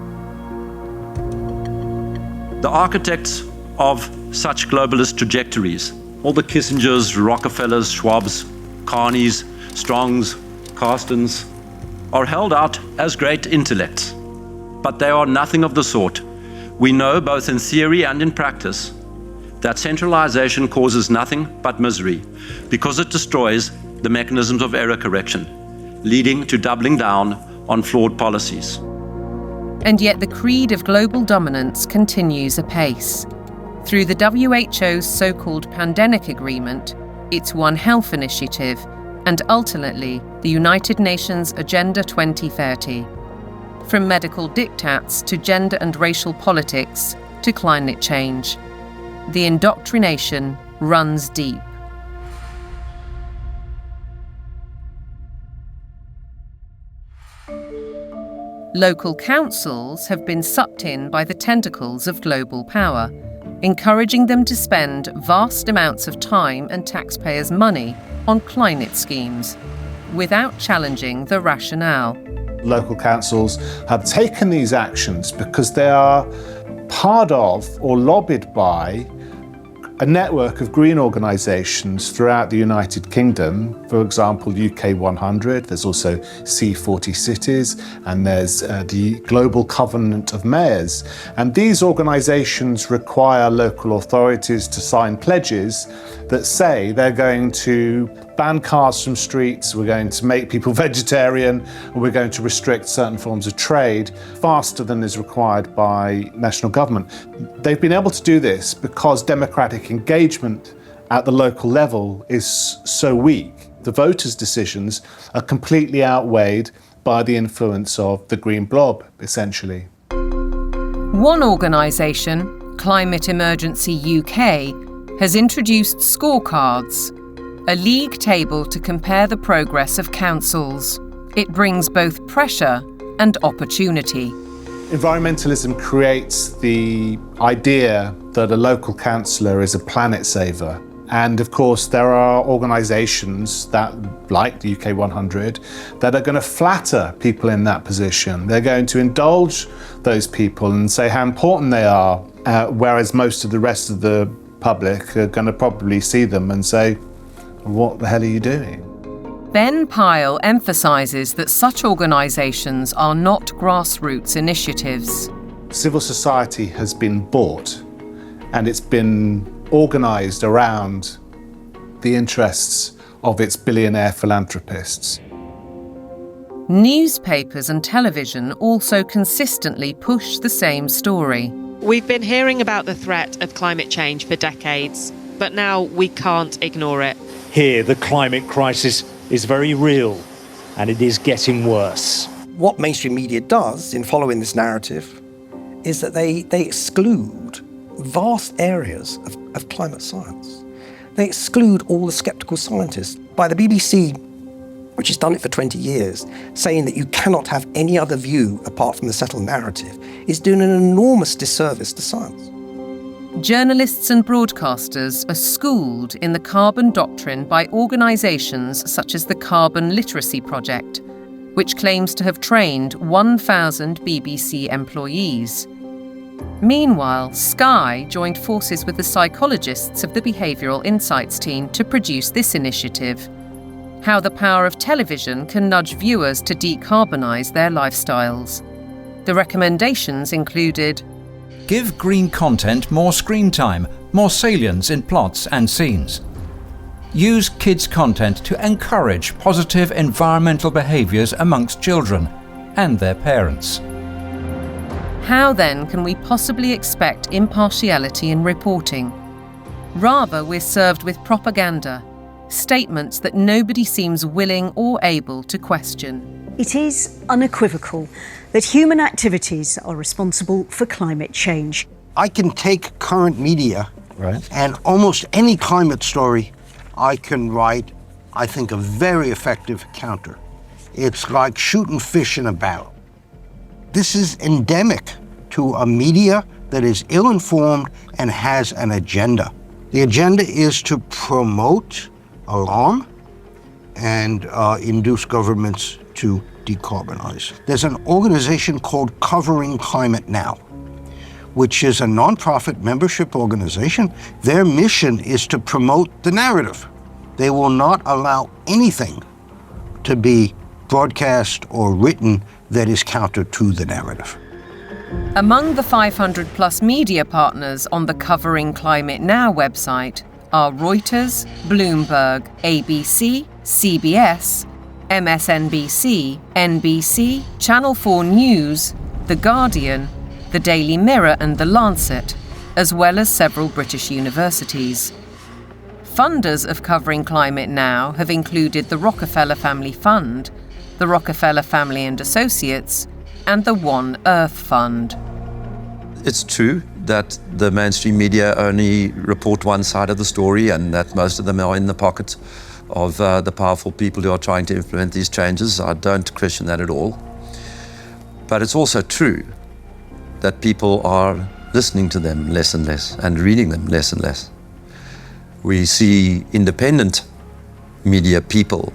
The architects of such globalist trajectories, all the Kissingers, Rockefellers, Schwabs, Carneys, Strongs, Carstens, are held out as great intellects, but they are nothing of the sort. We know, both in theory and in practice, that centralization causes nothing but misery because it destroys the mechanisms of error correction, leading to doubling down on flawed policies. And yet the creed of global dominance continues apace. Through the WHO's so-called Pandemic Agreement, its One Health initiative, and ultimately the United Nations Agenda 2030. From medical diktats to gender and racial politics to climate change, the indoctrination runs deep. Local councils have been sucked in by the tentacles of global power, encouraging them to spend vast amounts of time and taxpayers' money on climate schemes, without challenging the rationale. Local councils have taken these actions because they are part of or lobbied by a network of green organisations throughout the United Kingdom, for example, UK 100, there's also C40 Cities, and there's the Global Covenant of Mayors. And these organisations require local authorities to sign pledges that say they're going to ban cars from streets, we're going to make people vegetarian, and we're going to restrict certain forms of trade faster than is required by national government. They've been able to do this because democratic engagement at the local level is so weak. The voters' decisions are completely outweighed by the influence of the green blob, essentially. One organisation, Climate Emergency UK, has introduced scorecards, a league table to compare the progress of councils. It brings both pressure and opportunity. Environmentalism creates the idea that a local councillor is a planet saver. And of course, there are organisations that, like the UK 100, that are going to flatter people in that position. They're going to indulge those people and say how important they are, whereas most of the rest of the public are going to probably see them and say, what the hell are you doing? Ben Pyle emphasises that such organisations are not grassroots initiatives. Civil society has been bought and it's been organised around the interests of its billionaire philanthropists. Newspapers and television also consistently push the same story. We've been hearing about the threat of climate change for decades, but now we can't ignore it. Here, the climate crisis is very real, and it is getting worse. What mainstream media does in following this narrative is that they exclude vast areas of climate science. They exclude all the sceptical scientists. By the BBC, which has done it for 20 years, saying that you cannot have any other view apart from the settled narrative, is doing an enormous disservice to science. Journalists and broadcasters are schooled in the carbon doctrine by organisations such as the Carbon Literacy Project, which claims to have trained 1,000 BBC employees. Meanwhile, Sky joined forces with the psychologists of the Behavioural Insights team to produce this initiative: How the Power of Television Can Nudge Viewers to Decarbonise Their Lifestyles. The recommendations included: give green content more screen time, more salience in plots and scenes. Use kids' content to encourage positive environmental behaviours amongst children and their parents. How then can we possibly expect impartiality in reporting? Rather, we're served with propaganda, statements that nobody seems willing or able to question. It is unequivocal that human activities are responsible for climate change. I can take current media and almost any climate story I can write, I think, a very effective counter. It's like shooting fish in a barrel. This is endemic to a media that is ill-informed and has an agenda. The agenda is to promote alarm and induce governments to decarbonize. There's an organization called Covering Climate Now, which is a nonprofit membership organization. Their mission is to promote the narrative. They will not allow anything to be broadcast or written that is counter to the narrative. Among the 500 plus media partners on the Covering Climate Now website are Reuters, Bloomberg, ABC, CBS, MSNBC, NBC, Channel 4 News, The Guardian, The Daily Mirror and The Lancet, as well as several British universities. Funders of Covering Climate Now have included the Rockefeller Family Fund, the Rockefeller Family and Associates, and the One Earth Fund. It's true that the mainstream media only report one side of the story and that most of them are in the pocket of the powerful people who are trying to implement these changes. I don't question that at all. But it's also true that people are listening to them less and less and reading them less and less. We see independent media people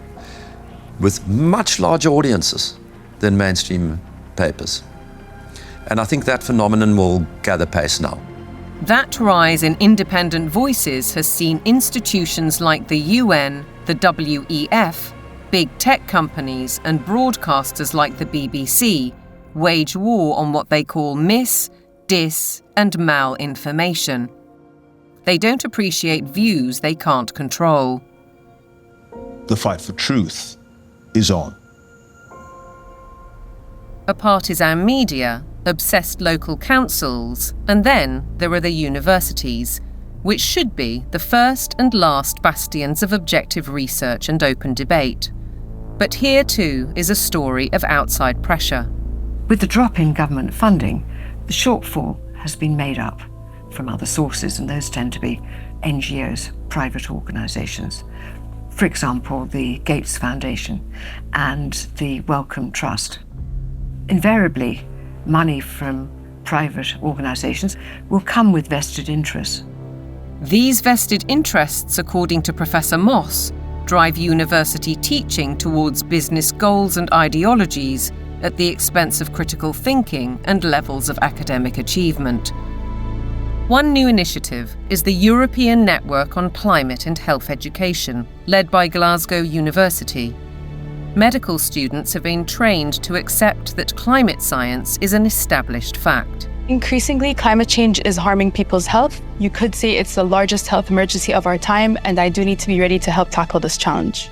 with much larger audiences than mainstream papers. And I think that phenomenon will gather pace now. That rise in independent voices has seen institutions like the UN, the WEF, big tech companies and broadcasters like the BBC wage war on what they call mis, dis and malinformation. They don't appreciate views they can't control. The fight for truth is on. A partisan media, obsessed local councils, and then there are the universities, which should be the first and last bastions of objective research and open debate. But here too is a story of outside pressure. With the drop in government funding, the shortfall has been made up from other sources, and those tend to be NGOs, private organisations. For example, the Gates Foundation and the Wellcome Trust. Invariably, money from private organisations will come with vested interests. These vested interests, according to Professor Moss, drive university teaching towards business goals and ideologies at the expense of critical thinking and levels of academic achievement. One new initiative is the European Network on Climate and Health Education, led by Glasgow University. Medical students have been trained to accept that climate science is an established fact. Increasingly, climate change is harming people's health. You could say it's the largest health emergency of our time, and I do need to be ready to help tackle this challenge.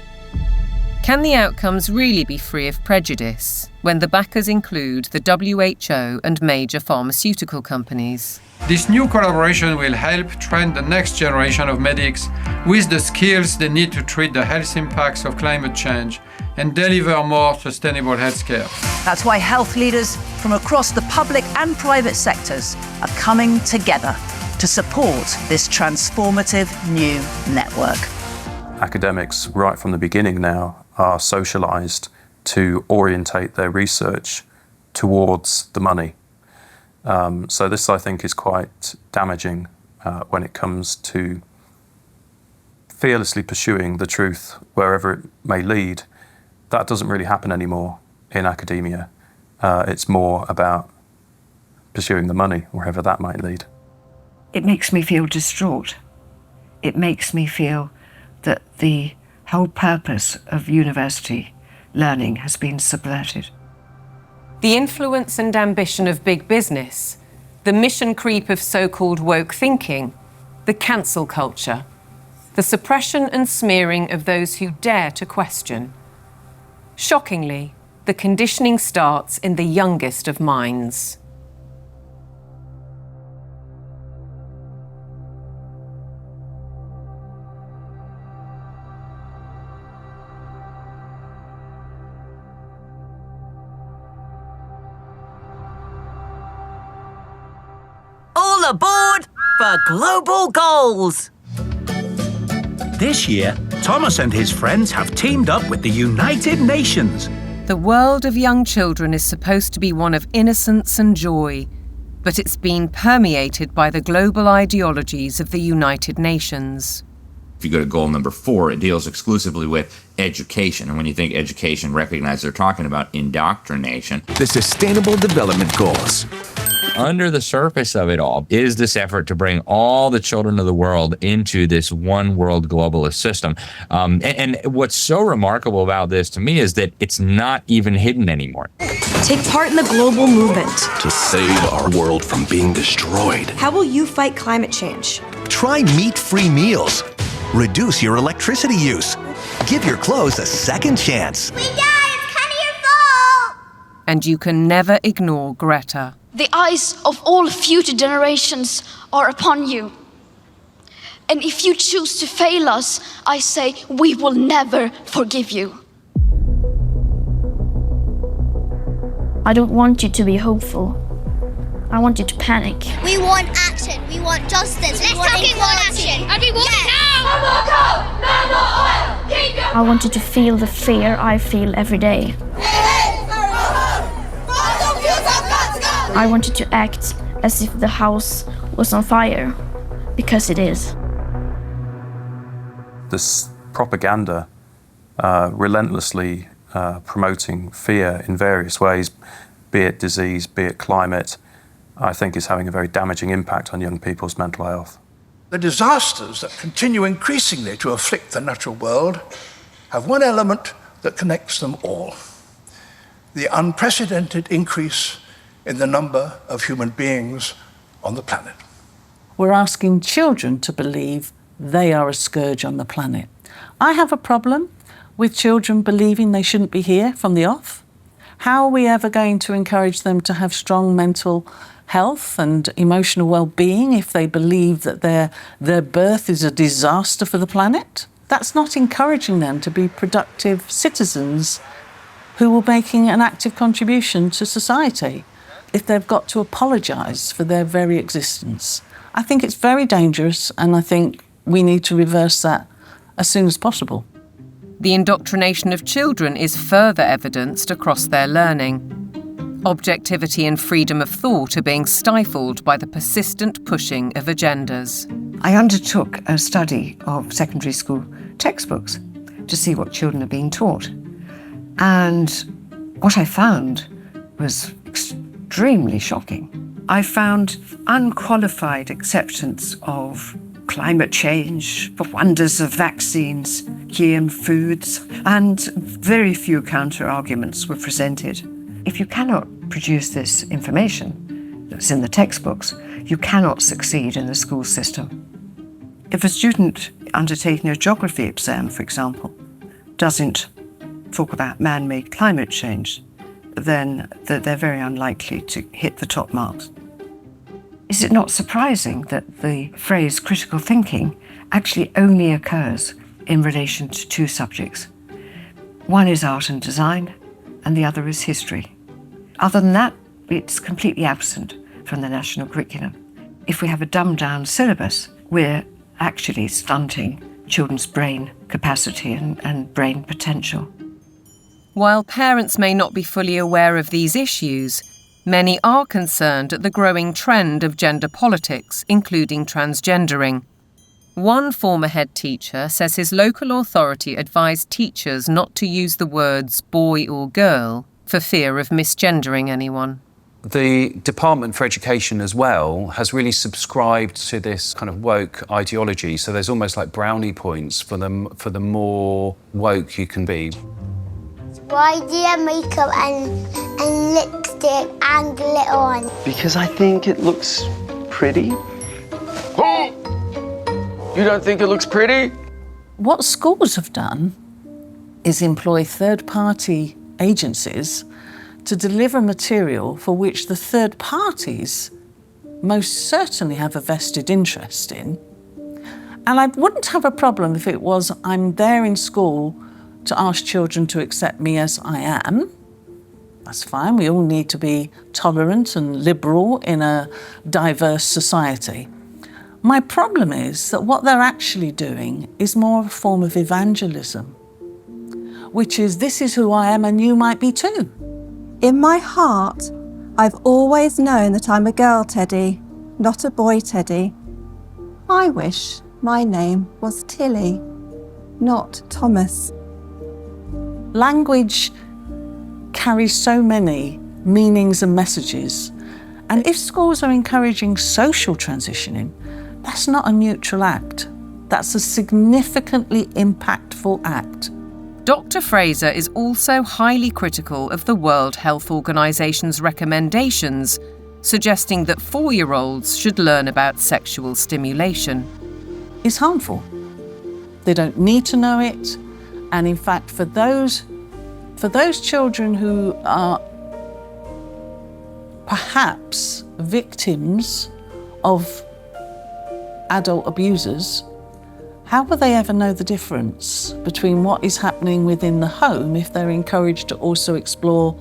Can the outcomes really be free of prejudice when the backers include the WHO and major pharmaceutical companies? This new collaboration will help train the next generation of medics with the skills they need to treat the health impacts of climate change and deliver more sustainable healthcare. That's why health leaders from across the public and private sectors are coming together to support this transformative new network. Academics, right from the beginning now, are socialised to orientate their research towards the money. So this, I think, is quite damaging when it comes to fearlessly pursuing the truth wherever it may lead. That doesn't really happen anymore in academia. It's more about pursuing the money wherever that might lead. It makes me feel distraught. It makes me feel that the whole purpose of university learning has been subverted. The influence and ambition of big business, the mission creep of so-called woke thinking, the cancel culture, the suppression and smearing of those who dare to question. Shockingly, the conditioning starts in the youngest of minds. All aboard for global goals! This year, Thomas and his friends have teamed up with the United Nations. The world of young children is supposed to be one of innocence and joy, but it's been permeated by the global ideologies of the United Nations. If you go to goal number 4, it deals exclusively with education. And when you think education, recognize they're talking about indoctrination. The Sustainable Development Goals. Under the surface of it all is this effort to bring all the children of the world into this one world globalist system. And what's so remarkable about this to me is that it's not even hidden anymore. Take part in the global movement to save our world from being destroyed. How will you fight climate change? Try meat-free meals. Reduce your electricity use. Give your clothes a second chance. We die, it's kind of your fault! And you can never ignore Greta. The eyes of all future generations are upon you. And if you choose to fail us, I say we will never forgive you. I don't want you to be hopeful. I want you to panic. We want action. We want justice. Let's talk action. And we want it now. No more coal, no more oil. Keep your... I want you to feel the fear I feel every day. I want you to act as if the house was on fire, because it is. This propaganda relentlessly promoting fear in various ways, be it disease, be it climate, I think is having a very damaging impact on young people's mental health. The disasters that continue increasingly to afflict the natural world have one element that connects them all: the unprecedented increase in the number of human beings on the planet. We're asking children to believe they are a scourge on the planet. I have a problem with children believing they shouldn't be here from the off. How are we ever going to encourage them to have strong mental health and emotional well-being if they believe that their birth is a disaster for the planet? That's not encouraging them to be productive citizens who are making an active contribution to society if they've got to apologise for their very existence. I think it's very dangerous, and I think we need to reverse that as soon as possible. The indoctrination of children is further evidenced across their learning. Objectivity and freedom of thought are being stifled by the persistent pushing of agendas. I undertook a study of secondary school textbooks to see what children are being taught. And what I found was extremely shocking. I found unqualified acceptance of climate change, the wonders of vaccines, GM foods, and very few counter-arguments were presented. If you cannot produce this information that's in the textbooks, you cannot succeed in the school system. If a student undertaking a geography exam, for example, doesn't talk about man-made climate change, then they're very unlikely to hit the top marks. Is it not surprising that the phrase critical thinking actually only occurs in relation to two subjects? One is art and design, and the other is history. Other than that, it's completely absent from the national curriculum. If we have a dumbed-down syllabus, we're actually stunting children's brain capacity and brain potential. While parents may not be fully aware of these issues, many are concerned at the growing trend of gender politics, including transgendering. One former head teacher says his local authority advised teachers not to use the words boy or girl for fear of misgendering anyone. The Department for Education as well has really subscribed to this kind of woke ideology. So there's almost like brownie points for the more woke you can be. Why do you have makeup and lipstick and glitter on? Because I think it looks pretty. Oh! You don't think it looks pretty? What schools have done is employ third-party agencies to deliver material for which the third parties most certainly have a vested interest in. And I wouldn't have a problem if it was I'm there in school to ask children to accept me as I am. That's fine. We all need to be tolerant and liberal in a diverse society. My problem is that what they're actually doing is more a form of evangelism, which is this is who I am and you might be too. In my heart, I've always known that I'm a girl Teddy, not a boy Teddy. I wish my name was Tilly, not Thomas. Language carries so many meanings and messages. And if schools are encouraging social transitioning, that's not a neutral act. That's a significantly impactful act. Dr. Fraser is also highly critical of the World Health Organization's recommendations, suggesting that 4-year-olds should learn about sexual stimulation. It's harmful. They don't need to know it. And in fact, for those children who are perhaps victims of adult abusers, how will they ever know the difference between what is happening within the home if they're encouraged to also explore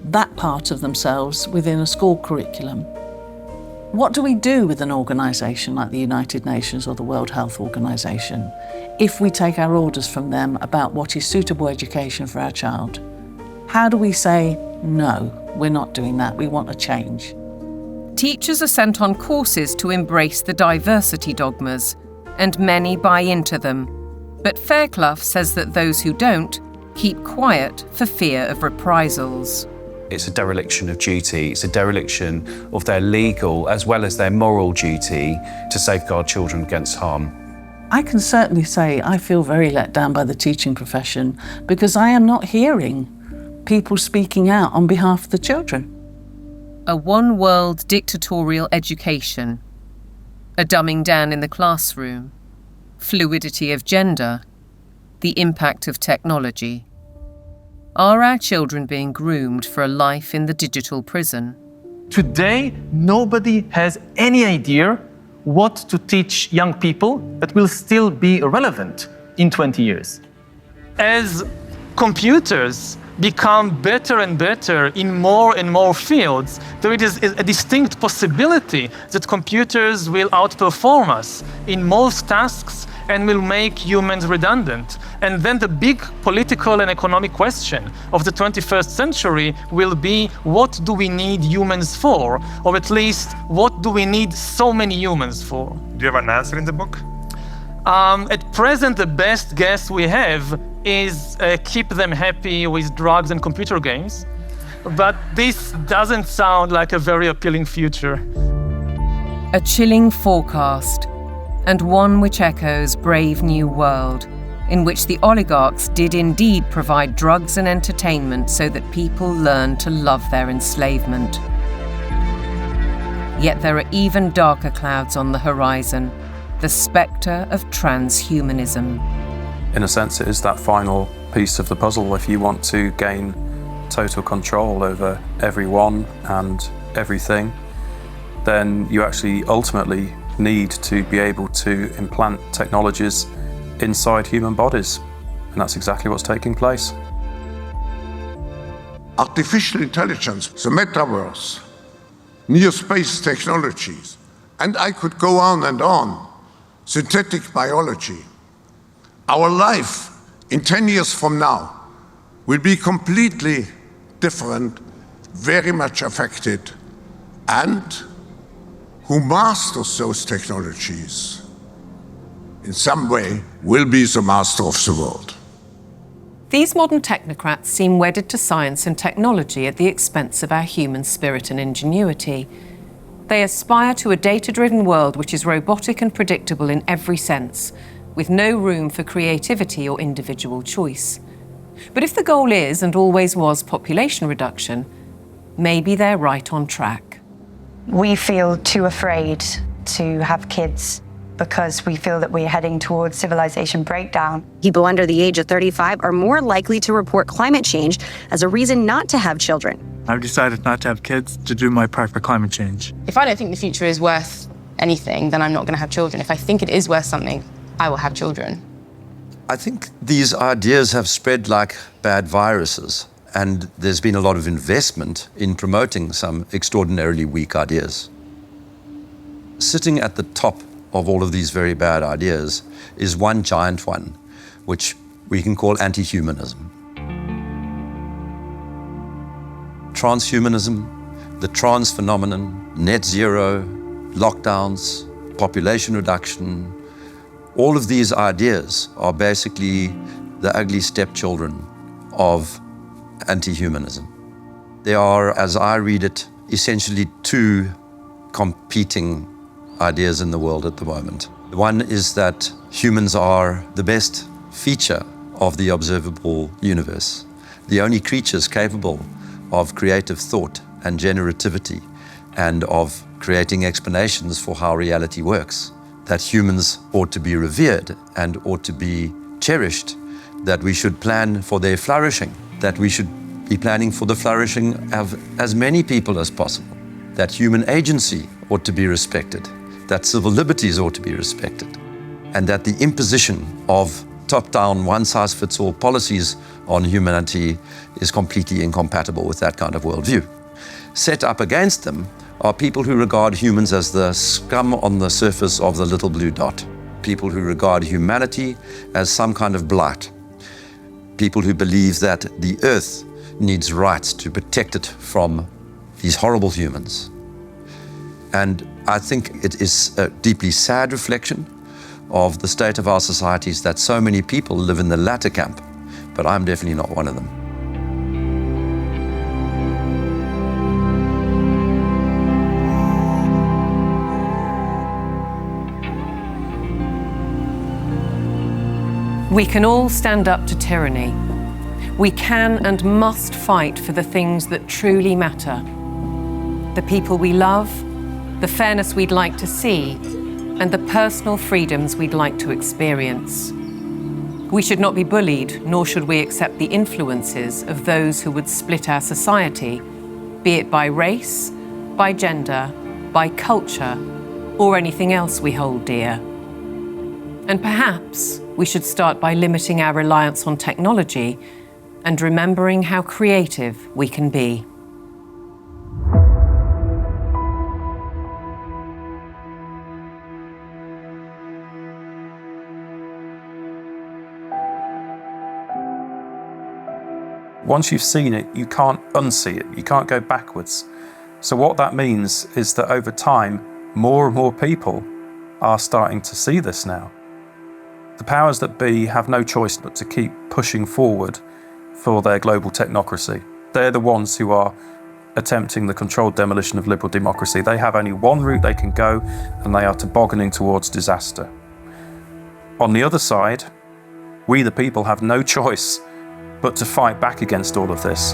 that part of themselves within a school curriculum? What do we do with an organisation like the United Nations or the World Health Organization if we take our orders from them about what is suitable education for our child? How do we say, no, we're not doing that, we want a change? Teachers are sent on courses to embrace the diversity dogmas, and many buy into them. But Fairclough says that those who don't keep quiet for fear of reprisals. It's a dereliction of duty. It's a dereliction of their legal as well as their moral duty to safeguard children against harm. I can certainly say I feel very let down by the teaching profession because I am not hearing people speaking out on behalf of the children. A one-world dictatorial education, a dumbing down in the classroom, fluidity of gender, the impact of technology. Are our children being groomed for a life in the digital prison? Today, nobody has any idea what to teach young people that will still be relevant in 20 years. As computers become better and better in more and more fields, there is a distinct possibility that computers will outperform us in most tasks and will make humans redundant. And then the big political and economic question of the 21st century will be, what do we need humans for? Or at least, what do we need so many humans for? Do you have an answer in the book? At present, the best guess we have is keep them happy with drugs and computer games. But this doesn't sound like a very appealing future. A chilling forecast, and one which echoes Brave New World, in which the oligarchs did indeed provide drugs and entertainment so that people learned to love their enslavement. Yet there are even darker clouds on the horizon, the spectre of transhumanism. In a sense, it is that final piece of the puzzle. If you want to gain total control over everyone and everything, then you actually ultimately need to be able to implant technologies inside human bodies. And that's exactly what's taking place. Artificial intelligence, the metaverse, near space technologies, and I could go on and on. Synthetic biology. Our life in 10 years from now will be completely different, very much affected, and who masters those technologies in some way will be the master of the world. These modern technocrats seem wedded to science and technology at the expense of our human spirit and ingenuity. They aspire to a data-driven world which is robotic and predictable in every sense, with no room for creativity or individual choice. But if the goal is, and always was, population reduction, maybe they're right on track. We feel too afraid to have kids because we feel that we're heading towards civilization breakdown. People under the age of 35 are more likely to report climate change as a reason not to have children. I've decided not to have kids to do my part for climate change. If I don't think the future is worth anything, then I'm not going to have children. If I think it is worth something, I will have children. I think these ideas have spread like bad viruses, and there's been a lot of investment in promoting some extraordinarily weak ideas. Sitting at the top of all of these very bad ideas is one giant one, which we can call anti-humanism. Transhumanism, the trans phenomenon, net zero, lockdowns, population reduction, all of these ideas are basically the ugly stepchildren of anti-humanism. They are, as I read it, essentially two competing ideas in the world at the moment. One is that humans are the best feature of the observable universe, the only creatures capable of creative thought and generativity and of creating explanations for how reality works, that humans ought to be revered and ought to be cherished, that we should plan for their flourishing, that we should be planning for the flourishing of as many people as possible, that human agency ought to be respected, that civil liberties ought to be respected, and that the imposition of top-down, one-size-fits-all policies on humanity is completely incompatible with that kind of worldview. Set up against them are people who regard humans as the scum on the surface of the little blue dot, people who regard humanity as some kind of blight, people who believe that the earth needs rights to protect it from these horrible humans. And I think it is a deeply sad reflection of the state of our societies that so many people live in the latter camp, but I'm definitely not one of them. We can all stand up to tyranny. We can and must fight for the things that truly matter. The people we love, the fairness we'd like to see, and the personal freedoms we'd like to experience. We should not be bullied, nor should we accept the influences of those who would split our society, be it by race, by gender, by culture, or anything else we hold dear. And perhaps we should start by limiting our reliance on technology and remembering how creative we can be. Once you've seen it, you can't unsee it. You can't go backwards. So what that means is that over time, more and more people are starting to see this now. The powers that be have no choice but to keep pushing forward for their global technocracy. They're the ones who are attempting the controlled demolition of liberal democracy. They have only one route they can go, and they are tobogganing towards disaster. On the other side, we the people have no choice but to fight back against all of this.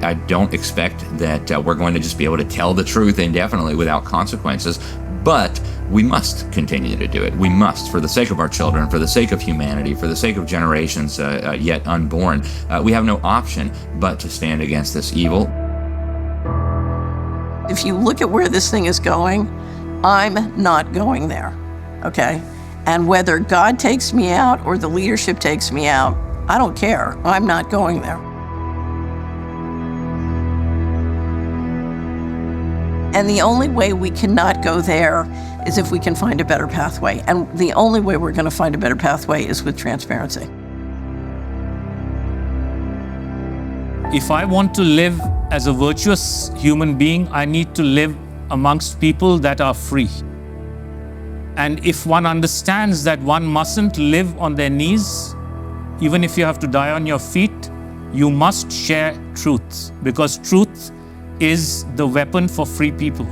I don't expect that we're going to just be able to tell the truth indefinitely without consequences, but we must continue to do it. We must, for the sake of our children, for the sake of humanity, for the sake of generations yet unborn. We have no option but to stand against this evil. If you look at where this thing is going, I'm not going there, okay? And whether God takes me out or the leadership takes me out, I don't care. I'm not going there. And the only way we cannot go there is if we can find a better pathway. And the only way we're going to find a better pathway is with transparency. If I want to live as a virtuous human being, I need to live amongst people that are free. And if one understands that one mustn't live on their knees, even if you have to die on your feet, you must share truth, because truth is the weapon for free people.